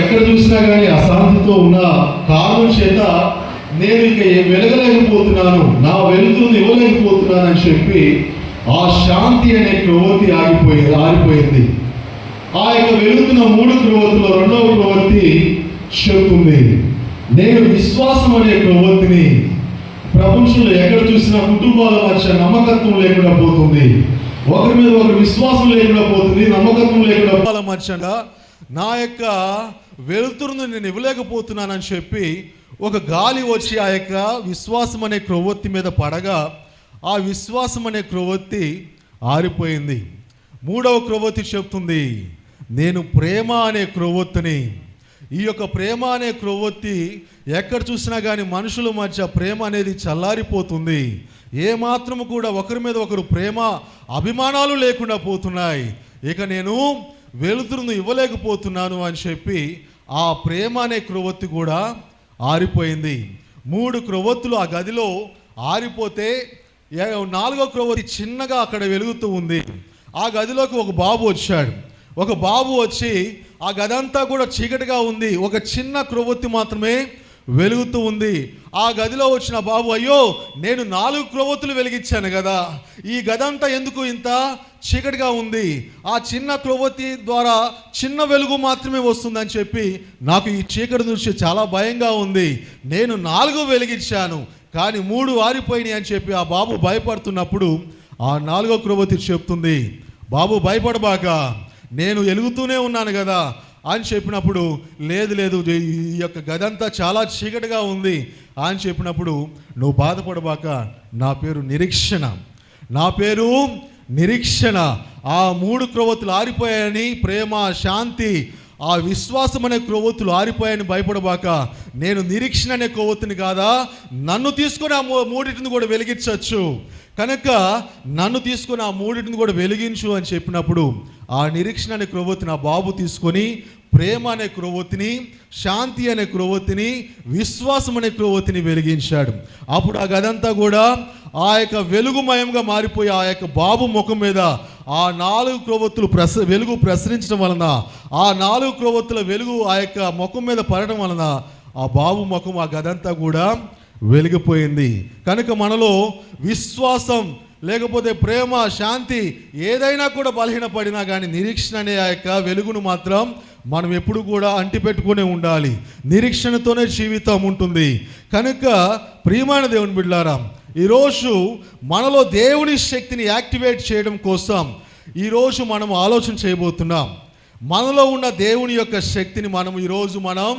ఎక్కడ చూసినా కానీ అశాంతితో ఉన్న కారణం చేత నేను ఇక వెలగలేకపోతున్నాను, నా వెలుతురుని ఇవ్వలేకపోతున్నాను అని చెప్పి ఆ శాంతి అనే క్రొవ్వొత్తి ఆరిపోయింది. ఆ యొక్క వెలుగుతున్న 3 క్రొవ్వొత్తులో 2వ క్రొవ్వొత్తి చెప్తుంది, నేను విశ్వాసం అనే క్రొవ్వొత్తిని ప్రపంచంలో ఎక్కడ చూసినా కుటుంబాల మధ్య నమ్మకత్వం లేకుండా పోతుంది, ఒకరి మీద ఒకరు విశ్వాసం లేకుండా పోతుంది, నమ్మకత్వం లేకుండా మధ్యగా నా యొక్క వెలుతురును నేను ఇవ్వలేకపోతున్నానని చెప్పి ఒక గాలి వచ్చి ఆ యొక్క విశ్వాసం అనే క్రొవ్వొత్తి మీద పడగా ఆ విశ్వాసం అనే క్రొవ్వొత్తి ఆరిపోయింది. 3వ క్రొవ్వొత్తి చెప్తుంది, నేను ప్రేమ అనే క్రొవ్వొత్తిని. ఈ యొక్క ప్రేమ అనే క్రొవ్వొత్తి ఎక్కడ చూసినా కానీ మనుషుల మధ్య ప్రేమ అనేది చల్లారిపోతుంది, ఏమాత్రము కూడా ఒకరి మీద ఒకరు ప్రేమ అభిమానాలు లేకుండా పోతున్నాయి. ఇక నేను వెలుతురును ఇవ్వలేకపోతున్నాను అని చెప్పి ఆ ప్రేమ అనే క్రొవ్వొత్తి కూడా ఆరిపోయింది. 3 క్రొవ్వొత్తులు ఆ గదిలో ఆరిపోతే 4వ క్రొవ్వొత్తి చిన్నగా అక్కడ వెలుగుతూ ఉంది. ఆ గదిలోకి ఒక బాబు వచ్చాడు. ఒక బాబు వచ్చి ఆ గదంతా కూడా చీకటిగా ఉంది, ఒక చిన్న క్రొవ్వొత్తి మాత్రమే వెలుగుతూ ఉంది. ఆ గదిలో వచ్చిన బాబు, అయ్యో నేను 4 క్రొవ్వొత్తులు వెలిగించాను కదా, ఈ గదంతా ఎందుకు ఇంత చీకటిగా ఉంది, ఆ చిన్న క్రొవ్వొత్తి ద్వారా చిన్న వెలుగు మాత్రమే వస్తుందని చెప్పి నాకు ఈ చీకటి నుంచి చాలా భయంగా ఉంది, నేను 4 వెలిగించాను కానీ 3 ఆరిపోయినాయి అని చెప్పి ఆ బాబు భయపడుతున్నప్పుడు ఆ 4వ క్రొవ్వొత్తి చెప్తుంది, బాబు భయపడబాక, నేను వెలుగుతూనే ఉన్నాను కదా అని చెప్పినప్పుడు, లేదు ఈ యొక్క గదంతా చాలా చీకటిగా ఉంది అని చెప్పినప్పుడు, నువ్వు బాధపడబాక, నా పేరు నిరీక్షణ, నా పేరు నిరీక్షణ. ఆ 3 క్రొవ్వొత్తులు ఆరిపోయాయని, ప్రేమ, శాంతి, ఆ విశ్వాసం అనే క్రొవ్వొత్తులు ఆరిపోయాయని భయపడబాక, నేను నిరీక్షణ అనే క్రొవ్వొత్తిని కాదా, నన్ను తీసుకొని ఆ 3టిని కూడా వెలిగించవచ్చు కనుక నన్ను తీసుకొని ఆ 3టిని కూడా వెలిగించు అని చెప్పినప్పుడు ఆ నిరీక్షణ అనే క్రొవ్వొత్తిని ఆ బాబు తీసుకొని ప్రేమ అనే క్రొవ్వొత్తిని, శాంతి అనే క్రొవ్వొత్తిని, విశ్వాసం అనే క్రొవ్వొత్తిని వెలిగించాడు. అప్పుడు ఆ గదంతా కూడా ఆ యొక్క వెలుగుమయంగా మారిపోయి ఆ యొక్క బాబు ముఖం మీద ఆ 4 క్రొవ్వొత్తులు వెలుగు ప్రసరించడం వలన, ఆ 4 క్రొవ్వొత్తుల వెలుగు ఆ యొక్క ముఖం మీద పడడం వలన ఆ బాబు ముఖం ఆ గదంతా కూడా వెలిగిపోయింది. కనుక మనలో విశ్వాసం లేకపోతే ప్రేమ, శాంతి ఏదైనా కూడా బలహీనపడినా కానీ నిరీక్షణ అనే ఆ యొక్క వెలుగును మాత్రం మనం ఎప్పుడు కూడా అంటిపెట్టుకునే ఉండాలి. నిరీక్షణతోనే జీవితం ఉంటుంది. కనుక ప్రియమైన దేవుని బిడ్డలారా, ఈరోజు మనలో దేవుని శక్తిని యాక్టివేట్ చేయడం కోసం ఈరోజు మనం ఆలోచన చేయబోతున్నాం. మనలో ఉన్న దేవుని యొక్క శక్తిని మనం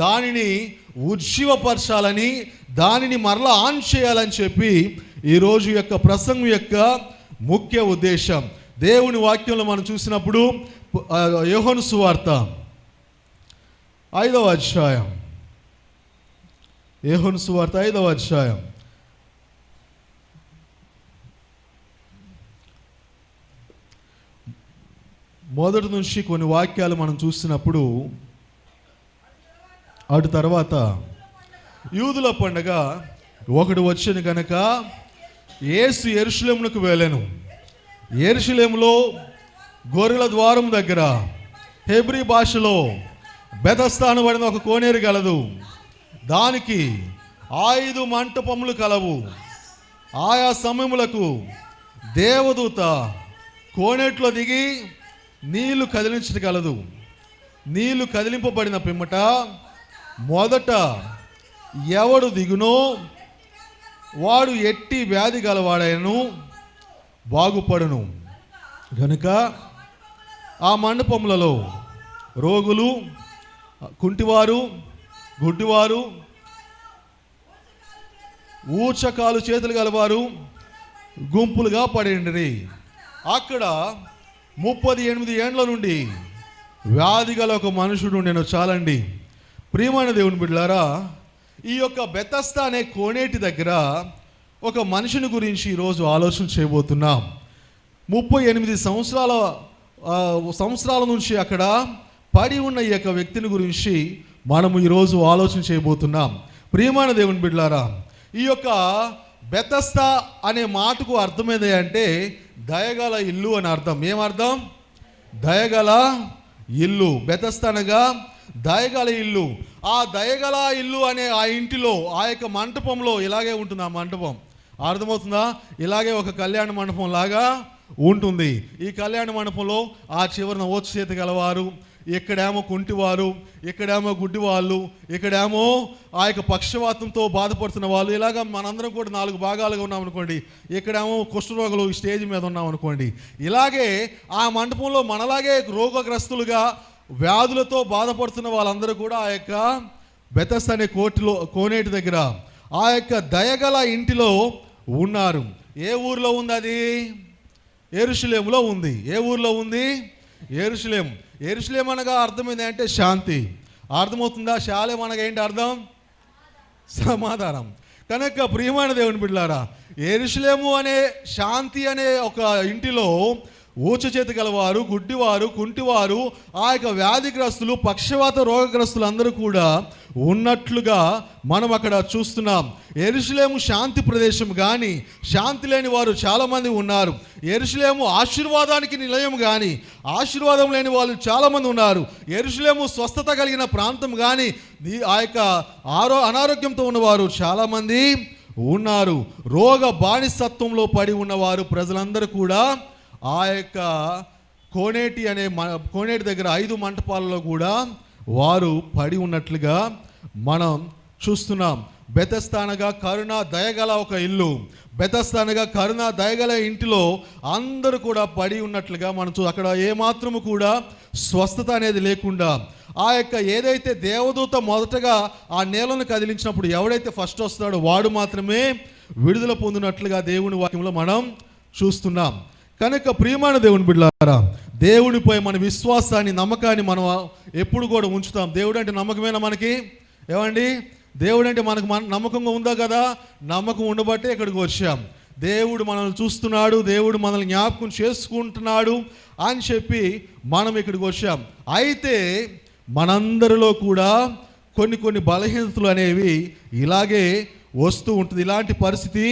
దానిని ఉజ్జీవపరచాలని, దానిని మరలా ఆన్ చేయాలని చెప్పి ఈరోజు యొక్క ప్రసంగం యొక్క ముఖ్య ఉద్దేశం. దేవుని వాక్యంలో మనం చూసినప్పుడు యోహాను సువార్త 5వ అధ్యాయం, యోహాను సువార్త 5వ అధ్యాయం మొదటి నుంచి కొన్ని వాక్యాలు మనం చూసినప్పుడు, అటు తర్వాత యూదుల పండగ ఒకడు వచ్చాను కనుక యేసు యెరూషలేమునకు వెళ్ళాను. యెరూషలేములో గొర్రెల ద్వారం దగ్గర హెబ్రీ భాషలో బెతస్దా అనబడిన ఒక కోనేరు కలదు. దానికి 5 మంటపములు కలవు. ఆయా సమయములకు దేవదూత కోనేట్లో దిగి నీళ్లు కదిలించగలదు. నీళ్లు కదిలింపబడిన పిమ్మట మొదట ఎవడు దిగునో వాడు ఎట్టి వ్యాధి గలవాడైనను బాగుపడును. కనుక ఆ మండపములలో రోగులు, కుంటివారు, గుడ్డివారు, ఊచకాలు చేతులు గలవారు గుంపులుగా పడిండ్రి. అక్కడ 38 ఏండ్ల నుండి వ్యాధి గల ఒక మనుషుడు నేను చాలండి. ప్రియమైన దేవుని బిడ్డలారా, ఈ యొక్క బెతస్దా అనే కోనేటి దగ్గర ఒక మనిషిని గురించి ఈరోజు ఆలోచన చేయబోతున్నాం. 38 సంవత్సరాల నుంచి అక్కడ పడి ఉన్న ఈ యొక్క వ్యక్తిని గురించి మనము ఈరోజు ఆలోచన చేయబోతున్నాం. ప్రియమైన దేవుని బిడ్డలారా, ఈ యొక్క బెతస్దా అనే మాటకు అర్థమేది అంటే దయగల ఇల్లు అని అర్థం. ఏమర్థం? దయగల ఇల్లు. బెతెస్దా అనగా దయగల ఇల్లు. ఆ దయగల ఇల్లు అనే ఆ ఇంటిలో, ఆ యొక్క మంటపంలో ఇలాగే ఉంటుంది. ఆ మంటపం అర్థమవుతుందా? ఇలాగే ఒక కళ్యాణ మండపం లాగా ఉంటుంది. ఈ కళ్యాణ మండపంలో ఆ చివరన ఓచు చేతి గలవారు, ఇక్కడేమో కుంటివారు, ఇక్కడేమో గుడ్డివాళ్ళు, ఇక్కడేమో ఆ యొక్క పక్షవాతంతో బాధపడుతున్న వాళ్ళు, ఇలాగ మనందరం కూడా 4 భాగాలుగా ఉన్నాం అనుకోండి. ఇక్కడేమో కుష్ఠరోగులు స్టేజ్ మీద ఉన్నాం అనుకోండి. ఇలాగే ఆ మండపంలో మనలాగే రోగగ్రస్తులుగా వ్యాధులతో బాధపడుతున్న వాళ్ళందరూ కూడా ఆ యొక్క బెతెస్దా అనే కోనేటి దగ్గర ఆ యొక్క దయగల ఇంటిలో ఉన్నారు. ఏ ఊర్లో ఉంది అది? యెరూషలేములో ఉంది. ఏ ఊర్లో ఉంది? యెరూషలేం. యెరూషలేం అనగా అర్థం ఏంటంటే శాంతి. అర్థమవుతుందా? శాలేం అనగా ఏంటి అర్థం? సమాధానం. కనుక ప్రియమైన దేవుని బిడ్డలారా, యెరూషలేము అనే శాంతి అనే ఒక ఇంటిలో ఊచ చేతి గలవారు, గుడ్డివారు, కుంటివారు, ఆ యొక్క వ్యాధిగ్రస్తులు, పక్షవాత రోగగ్రస్తులు అందరూ కూడా ఉన్నట్లుగా మనం అక్కడ చూస్తున్నాం. యెరూషలేము శాంతి ప్రదేశం, కానీ శాంతి లేని వారు చాలామంది ఉన్నారు. యెరూషలేము ఆశీర్వాదానికి నిలయం, కానీ ఆశీర్వాదం లేని వాళ్ళు చాలామంది ఉన్నారు. యెరూషలేము స్వస్థత కలిగిన ప్రాంతం, కానీ ఆ యొక్క అనారోగ్యంతో ఉన్నవారు చాలామంది ఉన్నారు. రోగ బానిసత్వంలో పడి ఉన్నవారు ప్రజలందరూ కూడా ఆ యొక్క కోనేటి దగ్గర 5 మంటపాలలో కూడా వారు పడి ఉన్నట్లుగా మనం చూస్తున్నాం. బెతెస్దా అనగా కరుణ దయగల ఒక ఇల్లు. బెతెస్దా అనగా కరుణ దయగల ఇంటిలో అందరూ కూడా పడి ఉన్నట్లుగా మనం అక్కడ ఏమాత్రము కూడా స్వస్థత అనేది లేకుండా, ఆ యొక్క ఏదైతే దేవదూత మొదటగా ఆ నేలను కదిలించినప్పుడు ఎవడైతే ఫస్ట్ వస్తాడో వాడు మాత్రమే విడుదల పొందినట్లుగా దేవుని వాక్యంలో మనం చూస్తున్నాం. కనుక ప్రియమైన దేవుని బిడ్డలారా, దేవునిపై మన విశ్వాసాన్ని, నమ్మకాన్ని మనం ఎప్పుడు కూడా ఉంచుతాం. దేవుడు అంటే నమ్మకమేనా మనకి? ఏమండి, దేవుడు అంటే మనకు నమ్మకంగా ఉందా కదా? నమ్మకం ఉండబట్టే ఇక్కడికి వచ్చాం. దేవుడు మనల్ని చూస్తున్నాడు, దేవుడు మనల్ని జ్ఞాపకం చేసుకుంటున్నాడు అని చెప్పి మనం ఇక్కడికి వచ్చాం. అయితే మనందరిలో కూడా కొన్ని బలహీనతలు అనేవి ఇలాగే వస్తూ ఉంటుంది. ఇలాంటి పరిస్థితి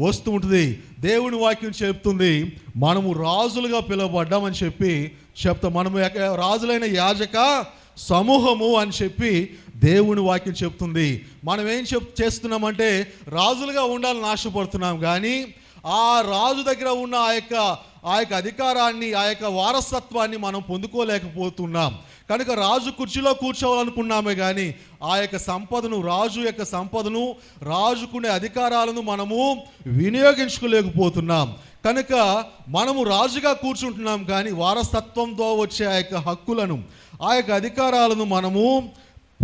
వస్తూ ఉంటుంది. దేవుని వాక్యం చెప్తుంది మనము రాజులుగా పిలువబడ్డామని చెప్పి చెప్తాం. మనము రాజులైన యాజక సమూహము అని చెప్పి దేవుని వాక్యం చెప్తుంది. మనం ఏం చేస్తున్నామంటే రాజులుగా ఉండాలని ఆశపడుతున్నాం, కానీ ఆ రాజు దగ్గర ఉన్న ఆ యొక్క అధికారాన్ని, ఆ యొక్క వారసత్వాన్ని మనం పొందుకోలేకపోతున్నాం. కనుక రాజు కుర్చీలో కూర్చోవాలనుకున్నామే, కానీ ఆ యొక్క సంపదను, రాజు యొక్క సంపదను, రాజుకునే అధికారాలను మనము వినియోగించుకోలేకపోతున్నాం. కనుక మనము రాజుగా కూర్చుంటున్నాం, కానీ వారసత్వంతో వచ్చే ఆ యొక్క హక్కులను, ఆ యొక్క అధికారాలను మనము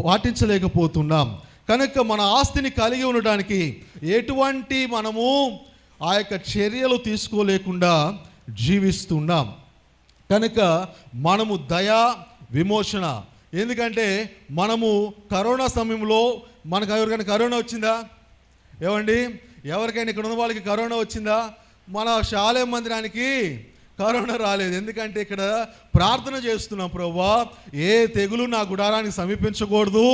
పాటించలేకపోతున్నాం. కనుక మన ఆస్తిని కలిగి ఉండడానికి ఎటువంటి మనము ఆ యొక్క చర్యలు తీసుకోలేకుండా జీవిస్తున్నాం. కనుక మనము దయా విమోచన, ఎందుకంటే మనము కరోనా సమయంలో మనకు ఎవరికైనా కరోనా వచ్చిందా? ఏమండి, ఎవరికైనా ఇక్కడ ఉన్న వాళ్ళకి కరోనా వచ్చిందా? మన శాలేం మందిరానికి కరోనా రాలేదు. ఎందుకంటే ఇక్కడ ప్రార్థన చేస్తున్నాం, ప్రభువా ఏ తెగులు నా గుడారానికి సమీపించకూడదు,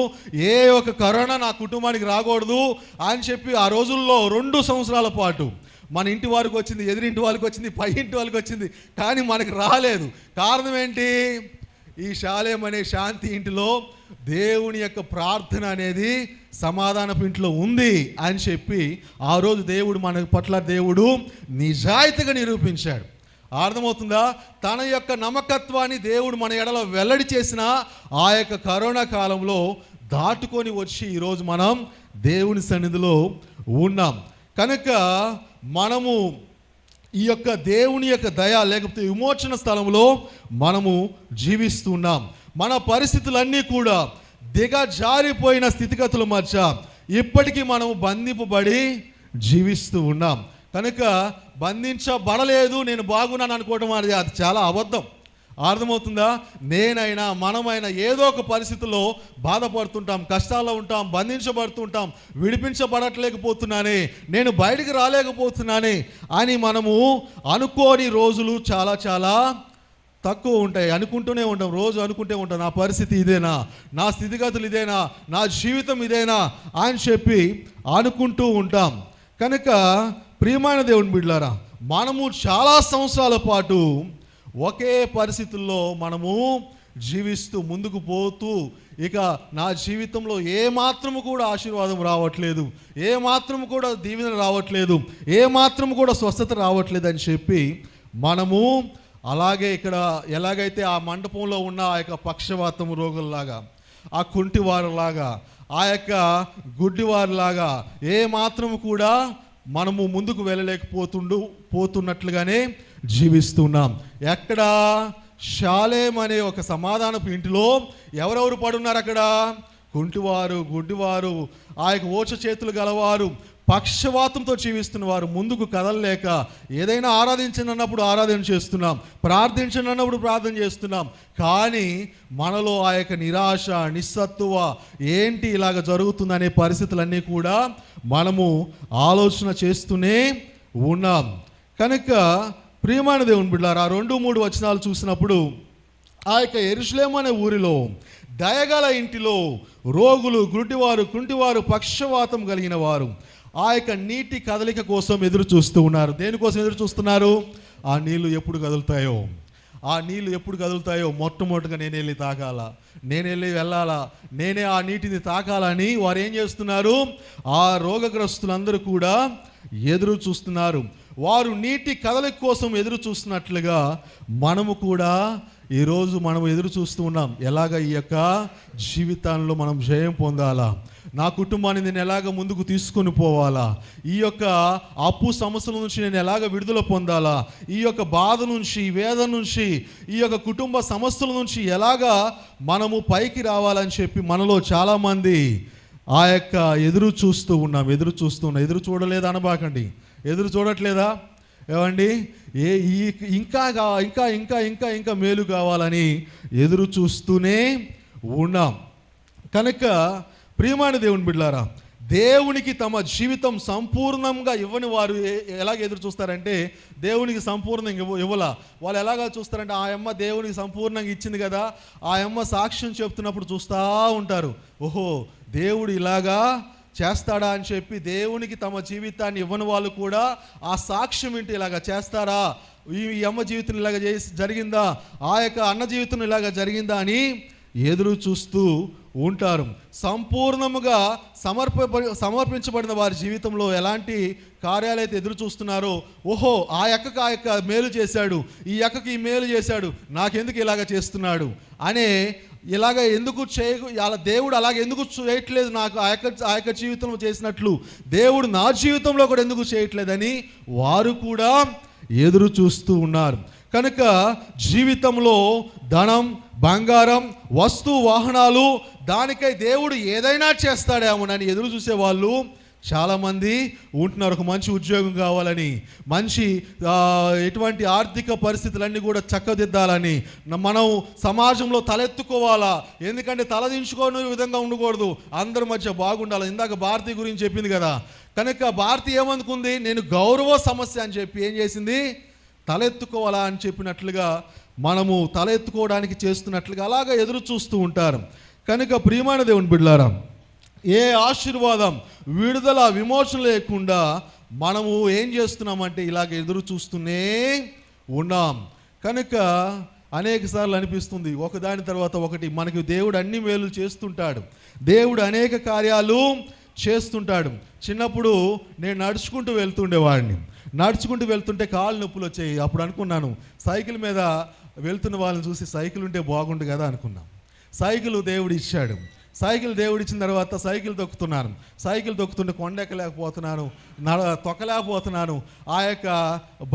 ఏ ఒక కరోనా నా కుటుంబానికి రాకూడదు అని చెప్పి ఆ రోజుల్లో 2 సంవత్సరాల పాటు మన ఇంటి వారికి వచ్చింది, ఎదురింటి వాళ్ళకి వచ్చింది, పై ఇంటి వాళ్ళకి వచ్చింది, కానీ మనకు రాలేదు. కారణం ఏంటి? ఈ శాలేం అనే శాంతి ఇంటిలో దేవుని యొక్క ప్రార్థన అనేది సమాధానపు ఇంట్లో ఉంది అని చెప్పి ఆ రోజు దేవుడు మన పట్ల దేవుడు నిజాయితీగా నిరూపించాడు. అర్థమవుతుందా? తన యొక్క నమ్మకత్వాన్ని దేవుడు మన ఎడల వెల్లడి చేసిన ఆ యొక్క కరోనా కాలంలో దాటుకొని వచ్చి ఈరోజు మనం దేవుని సన్నిధిలో ఉన్నాం. కనుక మనము ఈ యొక్క దేవుని యొక్క దయ లేకపోతే విమోచన స్థలంలో మనము జీవిస్తున్నాం. మన పరిస్థితులన్నీ కూడా దిగజారిపోయిన స్థితిగతుల మధ్య ఇప్పటికీ మనము బంధింపబడి జీవిస్తూ ఉన్నాం. కనుక బంధించబడలేదు, నేను బాగున్నాను అనుకోవడం అది చాలా అబద్ధం. అర్థమవుతుందా? నేనైనా మనమైనా ఏదో ఒక పరిస్థితుల్లో బాధపడుతుంటాం, కష్టాల్లో ఉంటాం, బంధించబడుతుంటాం, విడిపించబడట్లేకపోతున్నానే, నేను బయటికి రాలేకపోతున్నానే అని మనము అనుకోని రోజులు చాలా చాలా తక్కువ ఉంటాయి. అనుకుంటూనే ఉంటాం, రోజు అనుకుంటూ ఉంటాం, నా పరిస్థితి ఇదేనా, నా స్థితిగతులు ఇదేనా, నా జీవితం ఇదేనా అని చెప్పి అనుకుంటూ ఉంటాం. కనుక ప్రియమైన దేవుని బిడ్డలారా, మనము చాలా సంవత్సరాల పాటు ఒకే పరిస్థితుల్లో మనము జీవిస్తూ ముందుకు పోతూ ఇక నా జీవితంలో ఏ మాత్రము కూడా ఆశీర్వాదం రావట్లేదు, ఏ మాత్రము కూడా దీవెన రావట్లేదు, ఏ మాత్రము కూడా స్వస్థత రావట్లేదు అని చెప్పి మనము అలాగే ఇక్కడ ఎలాగైతే ఆ మండపంలో ఉన్న ఆ యొక్క పక్షవాతం రోగుల్లాగా, ఆ కుంటివారులాగా, ఆ యొక్క గుడ్డివారిలాగా ఏ మాత్రము కూడా మనము ముందుకు పోతున్నట్లుగానే జీవిస్తున్నాం. ఎక్కడ? షాలేం అనే ఒక సమాధానపు ఇంటిలో ఎవరెవరు పడున్నారు అక్కడ? కుంటివారు, గుడ్డివారు, ఆ యొక్క ఓచ చేతులు గలవారు, పక్షవాతంతో జీవిస్తున్న వారు, ముందుకు కదలలేక ఏదైనా ఆరాధించనన్నప్పుడు ఆరాధన చేస్తున్నాం, ప్రార్థించనన్నప్పుడు ప్రార్థన చేస్తున్నాం, కానీ మనలో ఆ యొక్క నిరాశ, నిస్సత్తువ, ఏంటి ఇలాగ జరుగుతుందనే పరిస్థితులన్నీ కూడా మనము ఆలోచన చేస్తూనే ఉన్నాం. కనుక ప్రియమైన దేవుని బిడ్డలారా, 2-3 వచనాలు చూసినప్పుడు ఆ యొక్క యెరూషలేము అనే ఊరిలో దయగల ఇంటిలో రోగులు, గుడ్డివారు, కుంటివారు, పక్షవాతం కలిగిన వారు ఆ యొక్క నీటి కదలిక కోసం ఎదురు చూస్తూ ఉన్నారు. దేనికోసం ఎదురు చూస్తున్నారు? ఆ నీళ్లు ఎప్పుడు కదులుతాయో, ఆ నీళ్లు ఎప్పుడు కదులుతాయో మొట్టమొదటిగా నేను వెళ్ళి తాకాలా, నేను వెళ్ళాలా, నేనే ఆ నీటిని తాకాలని వారు ఏం చేస్తున్నారు? ఆ రోగగ్రస్తులందరూ కూడా ఎదురు చూస్తున్నారు. వారు నీటి కదలిక కోసం ఎదురు చూస్తున్నట్లుగా మనము కూడా ఈరోజు మనం ఎదురు చూస్తూ ఉన్నాం. ఎలాగ ఈ యొక్క జీవితాల్లో మనం జయం పొందాలా, నా కుటుంబాన్ని నేను ఎలాగ ముందుకు తీసుకొని పోవాలా, ఈ యొక్క అప్పు సమస్యల నుంచి నేను ఎలాగ విడుదల పొందాలా, ఈ యొక్క బాధ నుంచి, వేదన నుంచి, ఈ యొక్క కుటుంబ సమస్యల నుంచి ఎలాగా మనము పైకి రావాలని చెప్పి మనలో చాలామంది ఆ యొక్క ఎదురు చూస్తూ ఉన్నాం. ఎదురు చూడలేదు అనబాకండి, ఎదురు చూడట్లేదా? ఏమండి, ఇంకా ఇంకా ఇంకా ఇంకా ఇంకా మేలు కావాలని ఎదురు చూస్తూనే ఉన్నాం. కనుక ప్రియమైన దేవుని బిడ్డలారా, దేవునికి తమ జీవితం సంపూర్ణంగా ఇవ్వని వారు ఎలాగ ఎదురు చూస్తారంటే, దేవునికి సంపూర్ణంగా ఇవ్వలా. వాళ్ళు ఎలాగా చూస్తారంటే, ఆ అమ్మ దేవునికి సంపూర్ణంగా ఇచ్చింది కదా, ఆ అమ్మ సాక్ష్యం చెప్తున్నప్పుడు చూస్తూ ఉంటారు. ఓహో, దేవుడు ఇలాగా చేస్తాడా అని చెప్పి దేవునికి తమ జీవితాన్ని ఇవ్వని వాళ్ళు కూడా ఆ సాక్ష్యం ఏంటి, ఇలాగా చేస్తారా, ఈ అమ్మ జీవితం ఇలాగ జరిగిందా, ఆ యొక్క అన్న జీవితం ఇలాగ జరిగిందా అని ఎదురు చూస్తూ ఉంటారు. సంపూర్ణముగా సమర్పించబడిన వారి జీవితంలో ఎలాంటి కార్యాలైతే ఎదురు చూస్తున్నారో, ఓహో ఆ యొక్క మేలు చేశాడు, ఈ అక్కకి ఈ మేలు చేశాడు, నాకెందుకు ఇలాగ చేస్తున్నాడు అనే, ఇలాగ ఎందుకు దేవుడు అలాగ ఎందుకు చేయట్లేదు, నాకు ఆ యొక్క జీవితంలో చేసినట్లు దేవుడు నా జీవితంలో కూడా ఎందుకు చేయట్లేదని వారు కూడా ఎదురు చూస్తూ ఉన్నారు. కనుక జీవితంలో ధనం, బంగారం, వస్తు వాహనాలు, దానికై దేవుడు ఏదైనా చేస్తాడేమోనని ఎదురు చూసే వాళ్ళు చాలామంది ఉంటున్నారు. ఒక మంచి ఉద్యోగం కావాలని, మంచి ఎటువంటి ఆర్థిక పరిస్థితులన్నీ కూడా చక్కదిద్దాలని, మనం సమాజంలో తలెత్తుకోవాలా, ఎందుకంటే తలదించుకోని విధంగా ఉండకూడదు, అందరి మధ్య బాగుండాలి. ఇందాక భారతి గురించి చెప్పింది కదా, కనుక భారతి ఏమనుకుంది, నేను గౌరవ సమస్య అని చెప్పి ఏం చేసింది, తలెత్తుకోవాలా అని చెప్పినట్లుగా మనము తలెత్తుకోవడానికి చేస్తున్నట్లుగా అలాగా ఎదురు చూస్తూ ఉంటారు. కనుక ప్రియమైన దేవుని బిడ్డలారా, ఏ ఆశీర్వాదం, విడుదల, విమోచన లేకుండా మనము ఏం చేస్తున్నామంటే ఇలాగ ఎదురు చూస్తూనే ఉన్నాం. కనుక అనేక సార్లు అనిపిస్తుంది, ఒకదాని తర్వాత ఒకటి మనకి దేవుడు అన్ని మేలు చేస్తుంటాడు, దేవుడు అనేక కార్యాలు చేస్తుంటాడు. చిన్నప్పుడు నేను నడుచుకుంటూ వెళ్తుంటే కాళ్ళు నొప్పులు వచ్చాయి. అప్పుడు అనుకున్నాను, సైకిల్ మీద వెళ్తున్న వాళ్ళని చూసి సైకిల్ ఉంటే బాగుండు కదా అనుకున్నాం. సైకిల్ దేవుడు ఇచ్చాడు. సైకిల్ దేవుడు ఇచ్చిన తర్వాత సైకిల్ తొక్కుతుంటే కొండెక్కలేకపోతున్నాను, తొక్కలేకపోతున్నాను. ఆ యొక్క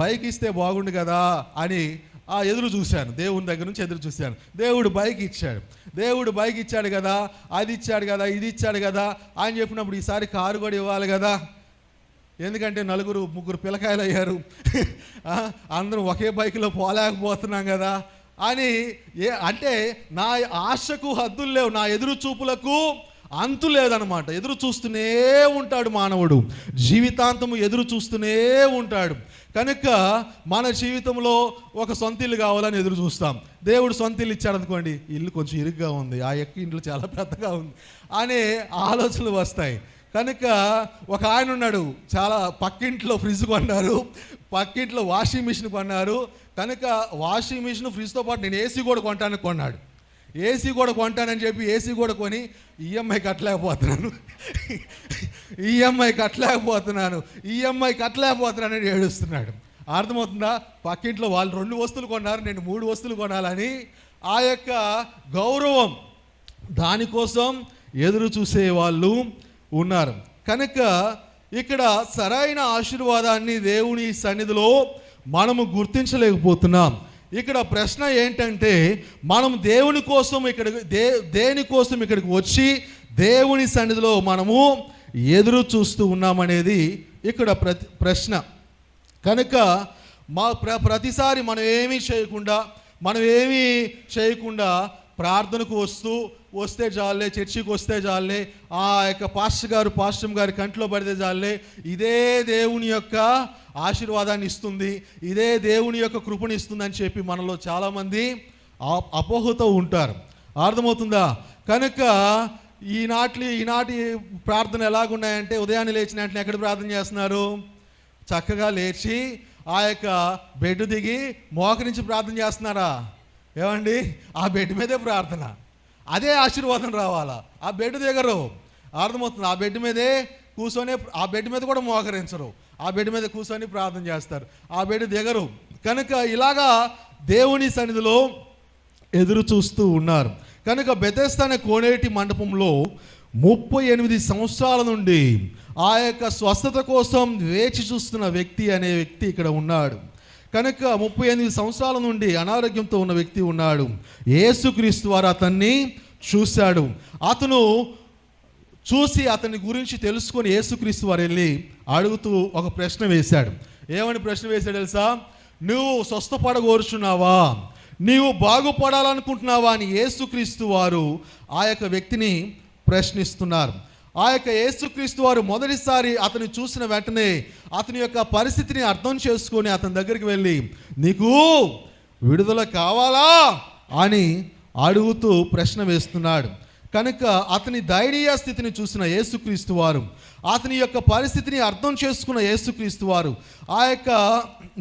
బైక్ ఇస్తే బాగుండు కదా అని ఎదురు చూశాను, దేవుని దగ్గర నుంచి ఎదురు చూశాను. దేవుడు బైక్ ఇచ్చాడు కదా, అది ఇచ్చాడు కదా, ఇది ఇచ్చాడు కదా అని చెప్పినప్పుడు ఈసారి కారు కూడా ఇవ్వాలి కదా, ఎందుకంటే 4-3 పిల్లకాయలు అయ్యారు, అందరం ఒకే బైక్లో పోలేకపోతున్నాం కదా అని. అంటే నా ఆశకు హద్దులు లేవు, నా ఎదురు చూపులకు అంతు లేదనమాట. ఎదురు చూస్తూనే ఉంటాడు మానవుడు, జీవితాంతము ఎదురు చూస్తూనే ఉంటాడు. కనుక మన జీవితంలో ఒక సొంత ఇల్లు కావాలని ఎదురు చూస్తాం. దేవుడు సొంత ఇల్లు ఇచ్చాడు అనుకోండి, ఇల్లు కొంచెం ఇరుగ్గా ఉంది, ఆ యొక్క ఇంట్లో చాలా పెద్దగా ఉంది అనే ఆలోచనలు వస్తాయి. కనుక ఒక ఆయన ఉన్నాడు, చాలా పక్కింట్లో ఫ్రిడ్జ్ కొన్నారు, పక్కింట్లో వాషింగ్ మిషన్ కొన్నారు. కనుక వాషింగ్ మిషన్, ఫ్రిడ్జ్తో పాటు నేను ఏసీ కూడా కొనడానికి కొన్నాడు. ఏసీ కూడా కొంటానని చెప్పి ఏసీ కూడా కొని ఈఎంఐ కట్టలేకపోతున్నానని ఏడుస్తున్నాడు. అర్థమవుతుందా? పక్కింట్లో వాళ్ళు 2 వస్తువులు కొన్నారు, నేను 3 వస్తువులు కొనాలని ఆ యొక్క గౌరవం దానికోసం ఎదురు చూసే వాళ్ళు ఉన్నారు. కనుక ఇక్కడ సరైన ఆశీర్వాదాన్ని దేవుని సన్నిధిలో మనము గుర్తించలేకపోతున్నాం. ఇక్కడ ప్రశ్న ఏంటంటే, మనం దేవుని కోసం దేనికోసం ఇక్కడికి వచ్చి దేవుని సన్నిధిలో మనము ఎదురు చూస్తూ ఉన్నామనేది ఇక్కడ ప్రశ్న. కనుక ప్రతిసారి మనం ఏమీ చేయకుండా ప్రార్థనకు వస్తే చాలే, చర్చికి వస్తే చాలే, ఆ యొక్క పాస్టర్ గారి కంట్లో పడితే చాలే, ఇదే దేవుని యొక్క ఆశీర్వాదాన్ని ఇస్తుంది, ఇదే దేవుని యొక్క కృపను ఇస్తుంది అని చెప్పి మనలో చాలామంది అపోహతో ఉంటారు. అర్థమవుతుందా? కనుక ఈనాటి ప్రార్థన ఎలాగున్నాయంటే, ఉదయాన్నే లేచిన వెంటనే ఎక్కడ ప్రార్థన చేస్తున్నారు? చక్కగా లేచి ఆ యొక్క బెడ్ దిగి మోకరించి ప్రార్థన చేస్తున్నారా? ఏమండి, ఆ బెడ్ మీదే ప్రార్థన, అదే ఆశీర్వాదం రావాలా? ఆ బెడ్ దిగరు. అర్థమవుతుంది? ఆ బెడ్ మీదే కూర్చొని, ఆ బెడ్ మీద కూడా మోకరించరు, ఆ బెడ్ మీద కూర్చొని ప్రార్థన చేస్తారు, ఆ బెడ్ దిగరు. కనుక ఇలాగా దేవుని సన్నిధిలో ఎదురు చూస్తూ ఉన్నారు. కనుక బెతెస్దా అనే కోనేటి మండపంలో 38 సంవత్సరాల నుండి ఆ యొక్క స్వస్థత కోసం వేచి చూస్తున్న వ్యక్తి ఇక్కడ ఉన్నాడు. కనుక 38 సంవత్సరాల నుండి అనారోగ్యంతో ఉన్న వ్యక్తి ఉన్నాడు. యేసుక్రీస్తు వారు అతన్ని చూశాడు. అతను చూసి అతని గురించి తెలుసుకొని యేసుక్రీస్తు వారు వెళ్ళి అడుగుతూ ఒక ప్రశ్న వేశాడు. ఏమని ప్రశ్న వేశాడు తెలుసా? నువ్వు స్వస్థపడగోరుచున్నావా, నీవు బాగుపడాలనుకుంటున్నావా అని యేసుక్రీస్తు వారు ఆ యొక్క వ్యక్తిని ప్రశ్నిస్తున్నారు. ఆ యొక్క యేసుక్రీస్తు వారు మొదటిసారి అతను చూసిన వెంటనే అతని యొక్క పరిస్థితిని అర్థం చేసుకొని అతని దగ్గరికి వెళ్ళి, నీకు విడుదల కావాలా అని అడుగుతూ ప్రశ్న వేస్తున్నాడు. కనుక అతని దయనీయ స్థితిని చూసిన యేసుక్రీస్తు వారు, అతని యొక్క పరిస్థితిని అర్థం చేసుకున్న యేసుక్రీస్తు వారు, ఆ యొక్క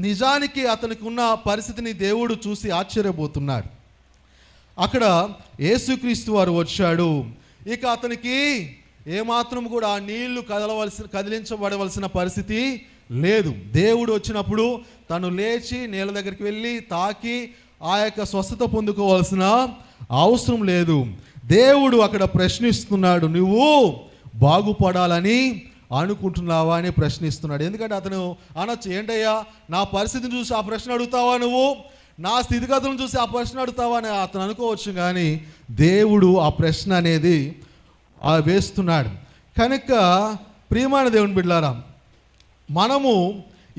నిజానికి అతనికి ఉన్న పరిస్థితిని దేవుడు చూసి ఆశ్చర్యపోతున్నాడు. అక్కడ యేసుక్రీస్తు వారు వచ్చాడు. ఇక అతనికి ఏమాత్రం కూడా ఆ నీళ్లు కదిలించబడవలసిన పరిస్థితి లేదు. దేవుడు వచ్చినప్పుడు తను లేచి నీళ్ళ దగ్గరికి వెళ్ళి తాకి ఆ యొక్క స్వస్థత పొందుకోవాల్సిన అవసరం లేదు. దేవుడు అక్కడ ప్రశ్నిస్తున్నాడు, నువ్వు బాగుపడాలని అనుకుంటున్నావా అని ప్రశ్నిస్తున్నాడు. ఎందుకంటే అతను అనొచ్చు, ఏంటయ్యా నా పరిస్థితిని చూసి ఆ ప్రశ్న అడుగుతావా, నువ్వు నా స్థితిగతులను చూసి ఆ ప్రశ్న అడుగుతావా అని అతను అనుకోవచ్చు. కానీ దేవుడు ఆ ప్రశ్న అనేది వేస్తున్నాడు. కనుక ప్రియమైన దేవుని బిడ్డలారా, మనము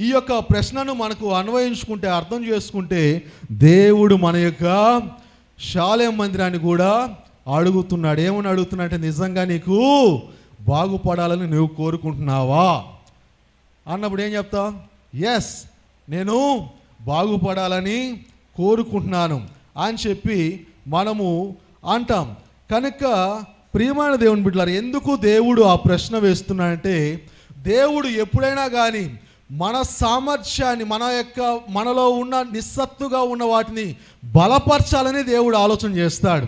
ఈ యొక్క ప్రశ్నను మనకు అన్వయించుకుంటే, అర్థం చేసుకుంటే, దేవుడు మన యొక్క షాలేం మందిరాన్ని కూడా అడుగుతున్నాడు. ఏమని అడుగుతున్నాడంటే, నిజంగా నీకు బాగుపడాలని నువ్వు కోరుకుంటున్నావా అన్నప్పుడు ఏం చెప్తావు? ఎస్, నేను బాగుపడాలని కోరుకుంటున్నాను అని చెప్పి మనము అంటాం. కనుక ప్రియమైన దేవుని బిడ్డలారా, ఎందుకు దేవుడు ఆ ప్రశ్న వేస్తున్నాడంటే, దేవుడు ఎప్పుడైనా కానీ మన సామర్థ్యాన్ని, మనలో ఉన్న నిస్సత్తుగా ఉన్న వాటిని బలపరచాలని దేవుడు ఆలోచన చేస్తాడు.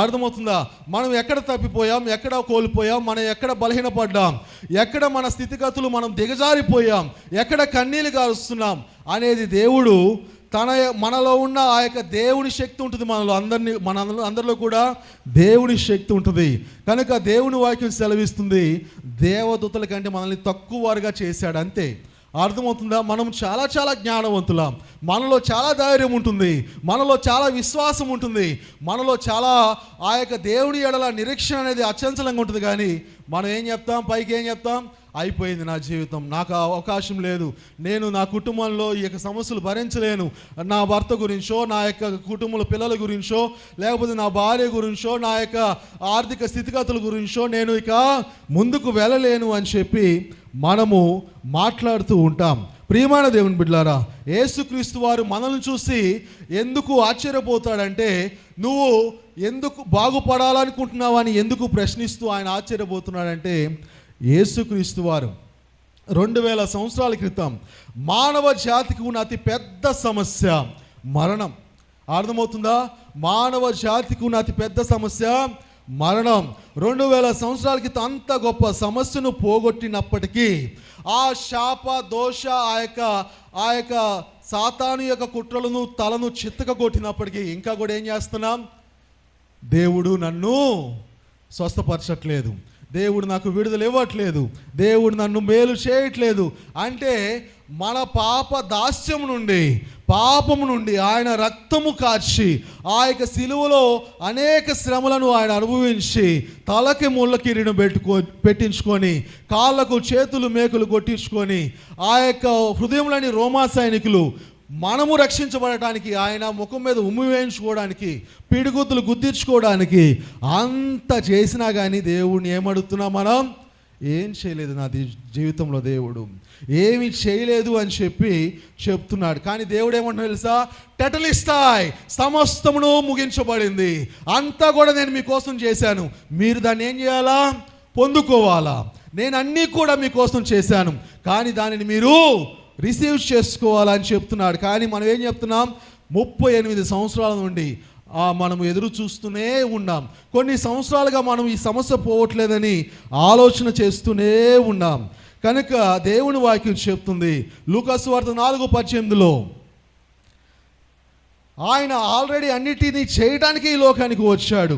అర్థమవుతుందా? మనం ఎక్కడ తప్పిపోయాం, ఎక్కడ కోల్పోయాం, మనం ఎక్కడ బలహీనపడ్డాం, ఎక్కడ మన స్థితిగతులు మనం దిగజారిపోయాం, ఎక్కడ కన్నీళ్ళు గారుస్తున్నాం అనేది దేవుడు మనలో ఉన్న ఆ యొక్క దేవుని శక్తి ఉంటుంది. అందరిలో కూడా దేవుని శక్తి ఉంటుంది. కనుక దేవుని వాక్యం సెలవిస్తుంది, దేవదూతల కంటే మనల్ని తక్కువ వారుగా చేశాడు, అంతే. అర్థమవుతుందా? మనం చాలా చాలా జ్ఞానవంతులం, మనలో చాలా ధైర్యం ఉంటుంది, మనలో చాలా విశ్వాసం ఉంటుంది, మనలో చాలా ఆ యొక్క దేవుని ఎడల నిరీక్షణ అనేది అచంచలంగా ఉంటుంది. కానీ మనం ఏం చెప్తాం? పైకి ఏం చెప్తాం? అయిపోయింది నా జీవితం, నాకు అవకాశం లేదు, నేను నా కుటుంబంలో ఈ యొక్క సమస్యలు భరించలేను, నా భర్త గురించో, నా యొక్క కుటుంబంలో పిల్లల గురించో, లేకపోతే నా భార్య గురించో, నా యొక్క ఆర్థిక స్థితిగతుల గురించో నేను ఇక ముందుకు వెళ్ళలేను అని చెప్పి మనము మాట్లాడుతూ ఉంటాం. ప్రియమైన దేవుని బిడ్డలారా, యేసుక్రీస్తు వారు మనల్ని చూసి ఎందుకు ఆశ్చర్యపోతాడంటే, నువ్వు ఎందుకు బాగుపడాలనుకుంటున్నావు అని ఎందుకు ప్రశ్నిస్తూ ఆయన ఆశ్చర్యపోతున్నాడంటే, యేసుక్రీస్తు వారు 2000 సంవత్సరాల క్రితం మానవ జాతికి ఉన్న అతి పెద్ద సమస్య మరణం. అర్థమవుతుందా? మానవ జాతికి ఉన్న అతి పెద్ద సమస్య మరణం. 2000 సంవత్సరాల క్రితం అంత గొప్ప సమస్యను పోగొట్టినప్పటికీ ఆ శాప దోష ఆ యొక్క సాతాను యొక్క కుట్రలను తలను చిత్తక కొట్టినప్పటికీ ఇంకా కూడా ఏం చేస్తున్నాం? దేవుడు నన్ను స్వస్థపరచట్లేదు, దేవుడు నాకు విడుదల ఇవ్వట్లేదు, దేవుడు నన్ను మేలు చేయట్లేదు అంటే మన పాప దాస్యం నుండి, పాపము నుండి ఆయన రక్తము కార్చి ఆ యొక్క సిలువలో అనేక శ్రమలను ఆయన అనుభవించి తలకి ముళ్ళ కిరీటం పెట్టించుకొని కాళ్ళకు చేతులు మేకులు కొట్టించుకొని ఆ యొక్క హృదయంలోని రోమా సైనికులు మనము రక్షించబడటానికి, ఆయన ముఖం మీద ఉమ్మి వేయించుకోవడానికి, పిడిగుద్దులు గుద్దించుకోవడానికి అంత చేసినా కానీ దేవుడిని ఏమడుగుతున్నాం మనం? ఏం చేయలేదు నా జీవితంలో, దేవుడు ఏమి చేయలేదు అని చెప్తున్నాడు. కానీ దేవుడు ఏమంటున్నా తెలుసా? టెటలిస్టాయ్, సమస్తమును ముగించబడింది, అంతా కూడా నేను మీకోసం చేశాను, మీరు దాన్ని ఏం చేయాలా? పొందుకోవాలా. నేను అన్నీ కూడా మీకోసం చేశాను, కానీ దానిని మీరు రిసీవ్ చేసుకోవాలని చెప్తున్నాడు. కానీ మనం ఏం చెప్తున్నాం? 38 సంవత్సరాల నుండి మనం ఎదురు చూస్తూనే ఉన్నాం. కొన్ని సంవత్సరాలుగా మనం ఈ సమస్య పోవట్లేదని ఆలోచన చేస్తూనే ఉన్నాం. కనుక దేవుని వాక్యం చెప్తుంది లూకా సువార్త 4:18 ఆయన ఆల్రెడీ అన్నిటినీ చేయడానికి ఈ లోకానికి వచ్చాడు.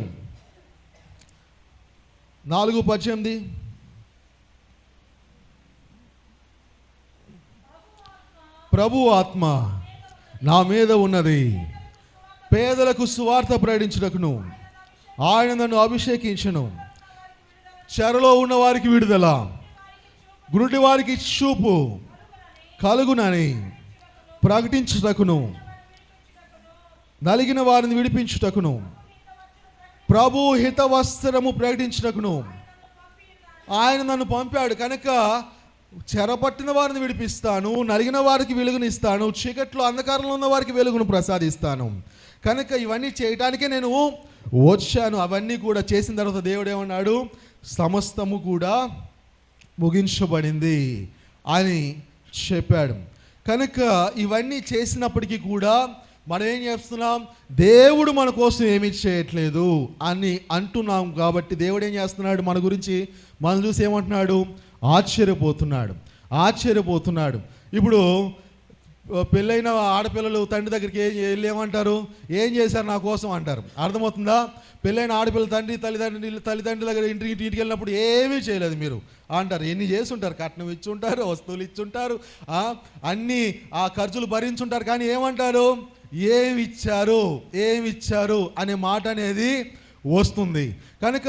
4:18 ప్రభు ఆత్మ నా మీద ఉన్నది, పేదలకు సువార్త ప్రకటించుటకును ఆయన నన్ను అభిషేకించును, చెరలో ఉన్న వారికి విడుదల, గురుడి వారికి చూపు కలుగునని ప్రకటించుటకును, నలిగిన వారిని విడిపించుటకును, ప్రభు హిత వస్త్రము ప్రకటించుటకును ఆయన నన్ను పంపాడు. కనుక చెరపట్టిన వారిని విడిపిస్తాను, నలిగిన వారికి వెలుగునిస్తాను, చీకట్లో అంధకారంలో ఉన్న వారికి వెలుగును ప్రసాదిస్తాను. కనుక ఇవన్నీ చేయడానికే నేను వచ్చాను. అవన్నీ కూడా చేసిన తర్వాత దేవుడు ఏమన్నాడు? సమస్తము కూడా ముగించబడింది అని చెప్పాడు. కనుక ఇవన్నీ చేసినప్పటికీ కూడా మనం ఏం చేస్తున్నాం? దేవుడు మన కోసం ఏమీ చేయట్లేదు అని అంటున్నాం. కాబట్టి దేవుడు ఏం చేస్తున్నాడు? మన గురించి మనం చూసి ఏమంటున్నాడు? ఆశ్చర్యపోతున్నాడు. ఇప్పుడు పెళ్ళైన ఆడపిల్లలు తండ్రి దగ్గరికి వెళ్ళి ఏమంటారు? ఏం చేశారు నా కోసం అంటారు. అర్థమవుతుందా? పెళ్ళైన ఆడపిల్ల తల్లిదండ్రుల దగ్గర ఇంటికి వెళ్ళినప్పుడు ఏమీ చేయలేదు మీరు అంటారు. ఎన్ని చేసి ఉంటారు? కట్నం ఇచ్చి ఉంటారు, వస్తువులు ఇచ్చి ఉంటారు, అన్నీ ఆ ఖర్చులు భరించుంటారు. కానీ ఏమంటారు? ఏమిచ్చారు అనే మాట అనేది వస్తుంది. కనుక